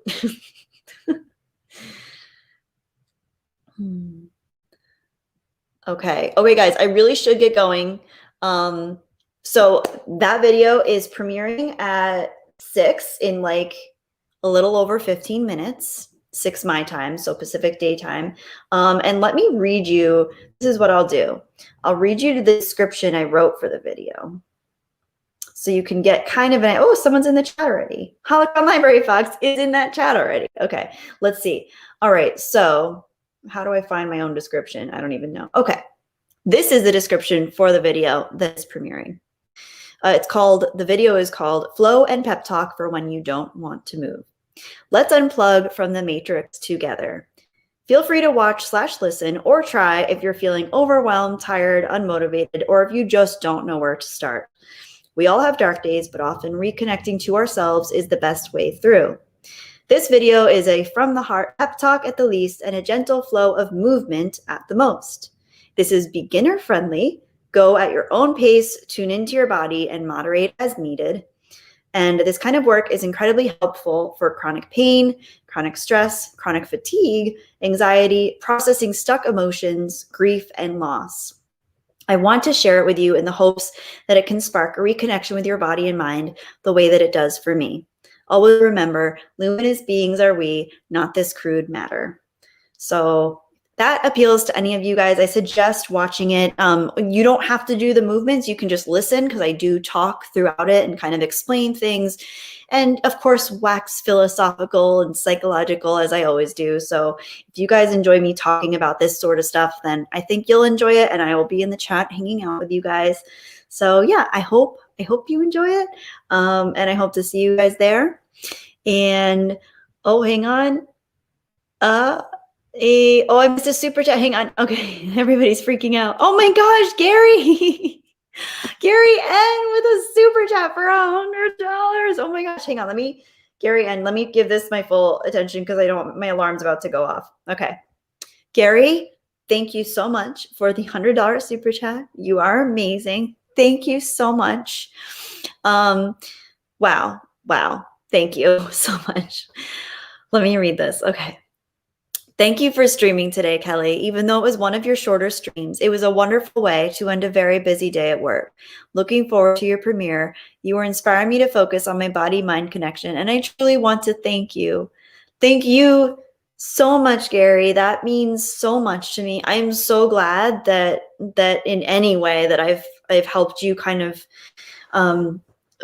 Okay, guys, I really should get going. So that video is premiering at 6 in like a little over 15 minutes. 6 my time, so Pacific daytime. And let me read you, this is what I'll do. I'll read you the description I wrote for the video. So you can get kind of an, oh, someone's in the chat already. Holocron Library Fox is in that chat already. Okay, let's see. All right, so how do I find my own description? I don't even know. Okay, this is the description for the video that's premiering. The video is called Flow and Pep Talk for When You Don't Want to Move. Let's unplug from the matrix together. Feel free to watch/listen or try if you're feeling overwhelmed, tired, unmotivated, or if you just don't know where to start. We all have dark days, but often reconnecting to ourselves is the best way through. This video is a from the heart pep talk at the least and a gentle flow of movement at the most. This is beginner friendly. Go at your own pace, tune into your body, and moderate as needed. And this kind of work is incredibly helpful for chronic pain, chronic stress, chronic fatigue, anxiety, processing stuck emotions, grief, and loss. I want to share it with you in the hopes that it can spark a reconnection with your body and mind the way that it does for me. Always remember, luminous beings are we, not this crude matter. So that appeals to any of you guys. I suggest watching it. You don't have to do the movements. You can just listen because I do talk throughout it and kind of explain things. And of course, wax philosophical and psychological as I always do. So if you guys enjoy me talking about this sort of stuff, then I think you'll enjoy it. And I will be in the chat hanging out with you guys. So yeah, I hope you enjoy it. And I hope to see you guys there. And oh, hang on. I missed a super chat. Hang on. Okay, everybody's freaking out. Oh my gosh, Gary. Gary N with a super chat for $100. Oh my gosh, hang on. Gary N, let me give this my full attention because my alarm's about to go off. Okay. Gary, thank you so much for the $100 super chat. You are amazing. Thank you so much. Wow. Thank you so much. Let me read this. Okay. Thank you for streaming today, Kelly. Even though it was one of your shorter streams, it was a wonderful way to end a very busy day at work. Looking forward to your premiere. You were inspiring me to focus on my body-mind connection, and I truly want to thank you. Thank you so much, Gary. That means so much to me. I'm so glad that in any way that I've helped you kind of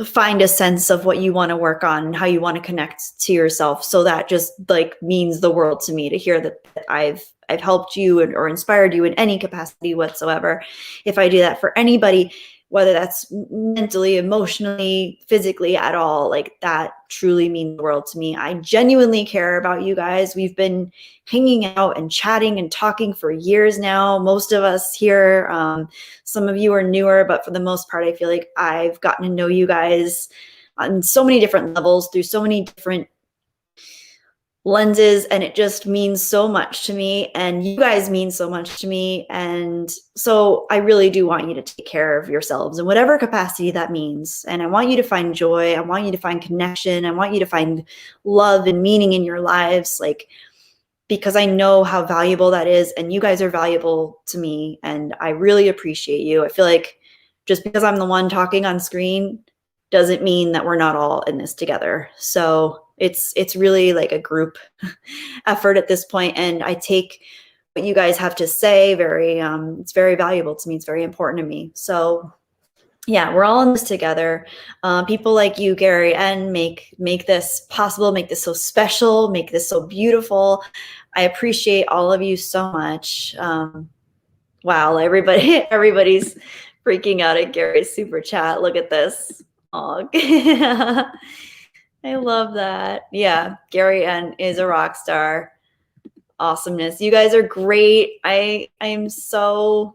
find a sense of what you want to work on and how you want to connect to yourself. So that just like means the world to me to hear that I've helped you or inspired you in any capacity whatsoever. If I do that for anybody, whether that's mentally, emotionally, physically, at all, like that truly means the world to me. I genuinely care about you guys. We've been hanging out and chatting and talking for years now. Most of us here, some of you are newer, but for the most part, I feel like I've gotten to know you guys on so many different levels through so many different lenses, and it just means so much to me, and you guys mean so much to me. And so I really do want you to take care of yourselves in whatever capacity that means. And I want you to find joy. I want you to find connection. I want you to find love and meaning in your lives, like, because I know how valuable that is, and you guys are valuable to me, and I really appreciate you. I feel like just because I'm the one talking on screen doesn't mean that we're not all in this together. So it's really like a group effort at this point, and I take what you guys have to say very it's very valuable to me. It's very important to me. So yeah, we're all in this together. People like you, Gary, and make this possible, make this so special, make this so beautiful. I appreciate all of you so much. Wow, everybody's freaking out at Gary's super chat. Look at this. Oh, I love that. Yeah, Gary N is a rock star. Awesomeness. You guys are great. I'm so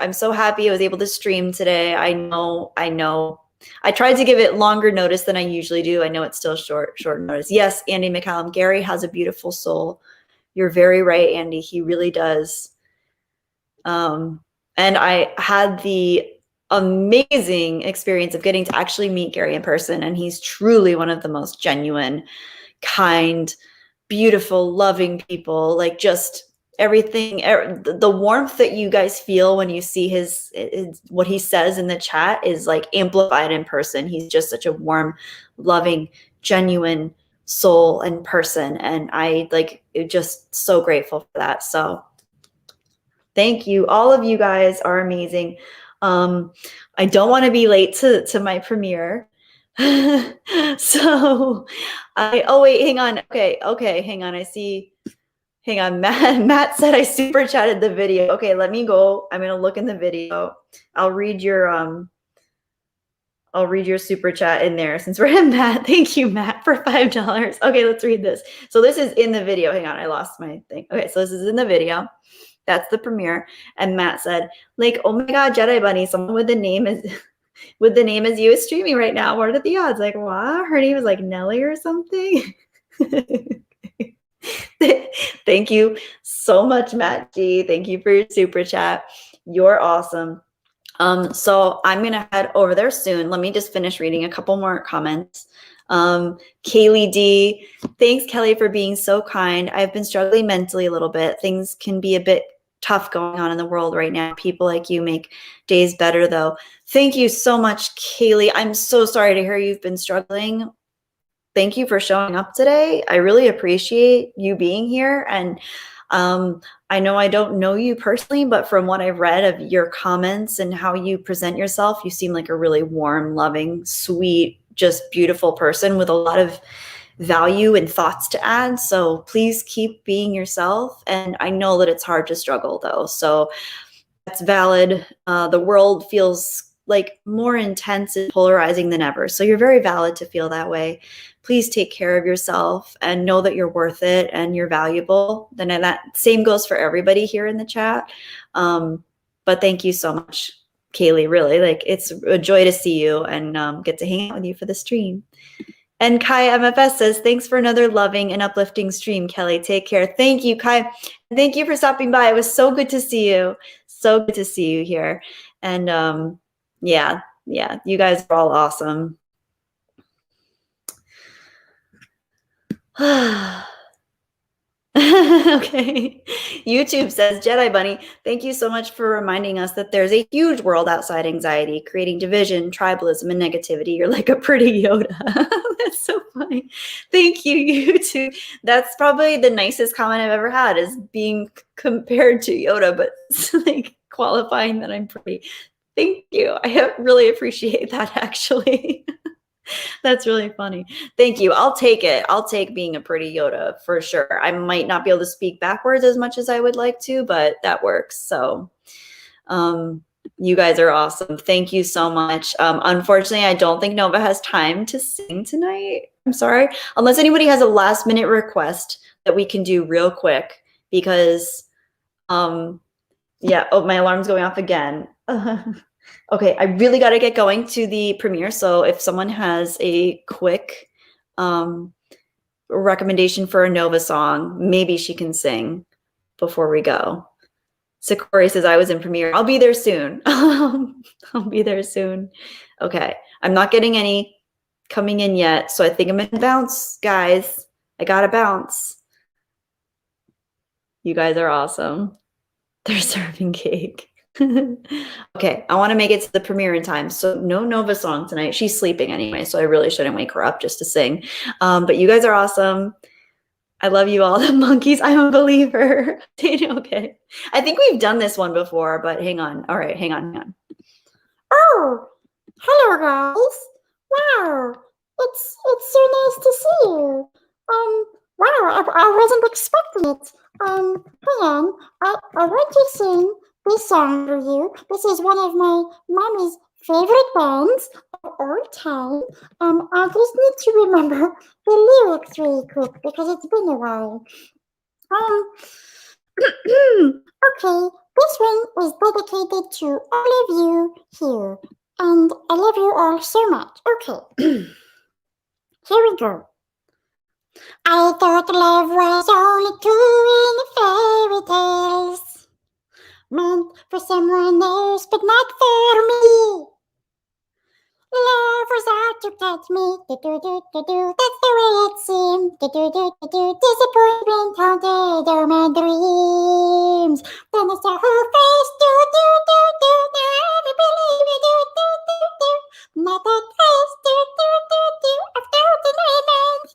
happy I was able to stream today. I know. I tried to give it longer notice than I usually do. I know it's still short notice. Yes, Andy McCallum. Gary has a beautiful soul. You're very right, Andy. He really does. And I had the amazing experience of getting to actually meet Gary in person, and he's truly one of the most genuine, kind, beautiful, loving people. Like, just everything, the warmth that you guys feel when you see his what he says in the chat is like amplified in person. He's just such a warm, loving, genuine soul and person, and I just so grateful for that. So thank you. All of you guys are amazing. I don't want to be late to my premiere. So oh wait, hang on. Okay, hang on. Hang on. Matt said I super chatted the video. Okay, let me go. I'm gonna look in the video. I'll read your super chat in there since we're at Matt. Thank you, Matt, for $5. Okay, let's read this. So this is in the video. Hang on, I lost my thing. Okay, so this is in the video. That's the premiere. And Matt said, like, oh my God, Jedi Bunny, someone with the name as you is streaming right now. What are the odds? Like, wow, her name is like Nelly or something. Thank you so much, Matt G. Thank you for your super chat. You're awesome. So I'm gonna head over there soon. Let me just finish reading a couple more comments. Kaylee D, thanks Kelly for being so kind. I've been struggling mentally a little bit. Things can be a bit tough going on in the world right now. People like you make days better though. Thank you so much, Kaylee. I'm so sorry to hear you've been struggling. Thank you for showing up today. I really appreciate you being here. And I know I don't know you personally, but from what I've read of your comments and how you present yourself, you seem like a really warm, loving, sweet, just beautiful person with a lot of value and thoughts to add. So please keep being yourself. And I know that it's hard to struggle though. So that's valid. The world feels like more intense and polarizing than ever. So you're very valid to feel that way. Please take care of yourself and know that you're worth it and you're valuable. Then that same goes for everybody here in the chat. But thank you so much, Kaylee. Really, like, it's a joy to see you and get to hang out with you for the stream. And Kai MFS says, thanks for another loving and uplifting stream, Kelly. Take care. Thank you, Kai. Thank you for stopping by. It was so good to see you. So good to see you here. And yeah, you guys are all awesome. Okay. YouTube says, Jedi Bunny, thank you so much for reminding us that there's a huge world outside anxiety, creating division, tribalism, and negativity. You're like a pretty Yoda. That's so funny. Thank you, YouTube. That's probably the nicest comment I've ever had, is being compared to Yoda, but like qualifying that I'm pretty. Thank you. I really appreciate that, actually. That's really funny. Thank you. I'll take it. I'll take being a pretty Yoda for sure. I might not be able to speak backwards as much as I would like to, but that works. So, you guys are awesome. Thank you so much. Unfortunately, I don't think Nova has time to sing tonight. I'm sorry. Unless anybody has a last minute request that we can do real quick because, yeah. Oh, my alarm's going off again. Okay, I really got to get going to the premiere. So if someone has a quick recommendation for a Nova song, maybe she can sing before we go. Sakori says, I was in premiere. I'll be there soon. I'll be there soon. Okay, I'm not getting any coming in yet. So I think I'm going to bounce, guys. I got to bounce. You guys are awesome. They're serving cake. Okay, I want to make it to the premiere in time. So no Nova song tonight. She's sleeping anyway, so I really shouldn't wake her up just to sing. But you guys are awesome. I love you all. The monkeys, I'm a believer. Okay. I think we've done this one before, but hang on. All right, hang on. Oh, hello guys. Wow. It's so nice to see you. Wow, I wasn't expecting it. Hang on. I want to sing this song for you. This is one of my mommy's favorite bands of all time. I just need to remember the lyrics really quick because it's been a while. Okay, this one is dedicated to all of you here, and I love you all so much. Okay, here we go. I thought love was only true in fairy tales, meant for someone else, but not for me. Love was out to get me, that's the way it seemed, disappointment haunted all my dreams. Then I saw her face, now I believe it, not that face, I've got an amen.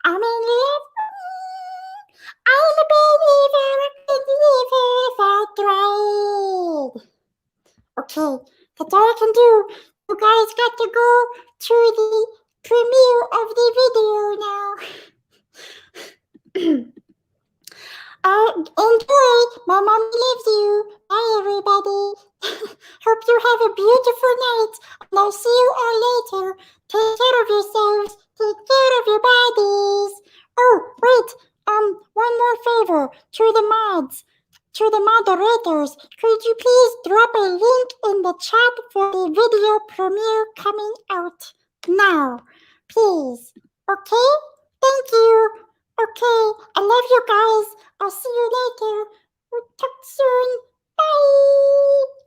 I'm in love, I'm a believer, if I tried. Okay, that's all I can do. You guys got to go to the premiere of the video now. Enjoy. My mommy loves you. Bye, everybody. Hope you have a beautiful night. And I'll see you all later. Take care of yourselves. Take care of your bodies. Oh, wait. One more favor to the mods. To the moderators, could you please drop a link in the chat for the video premiere coming out now? Please. Okay? Thank you. Okay. I love you guys. I'll see you later. We'll talk soon. Bye.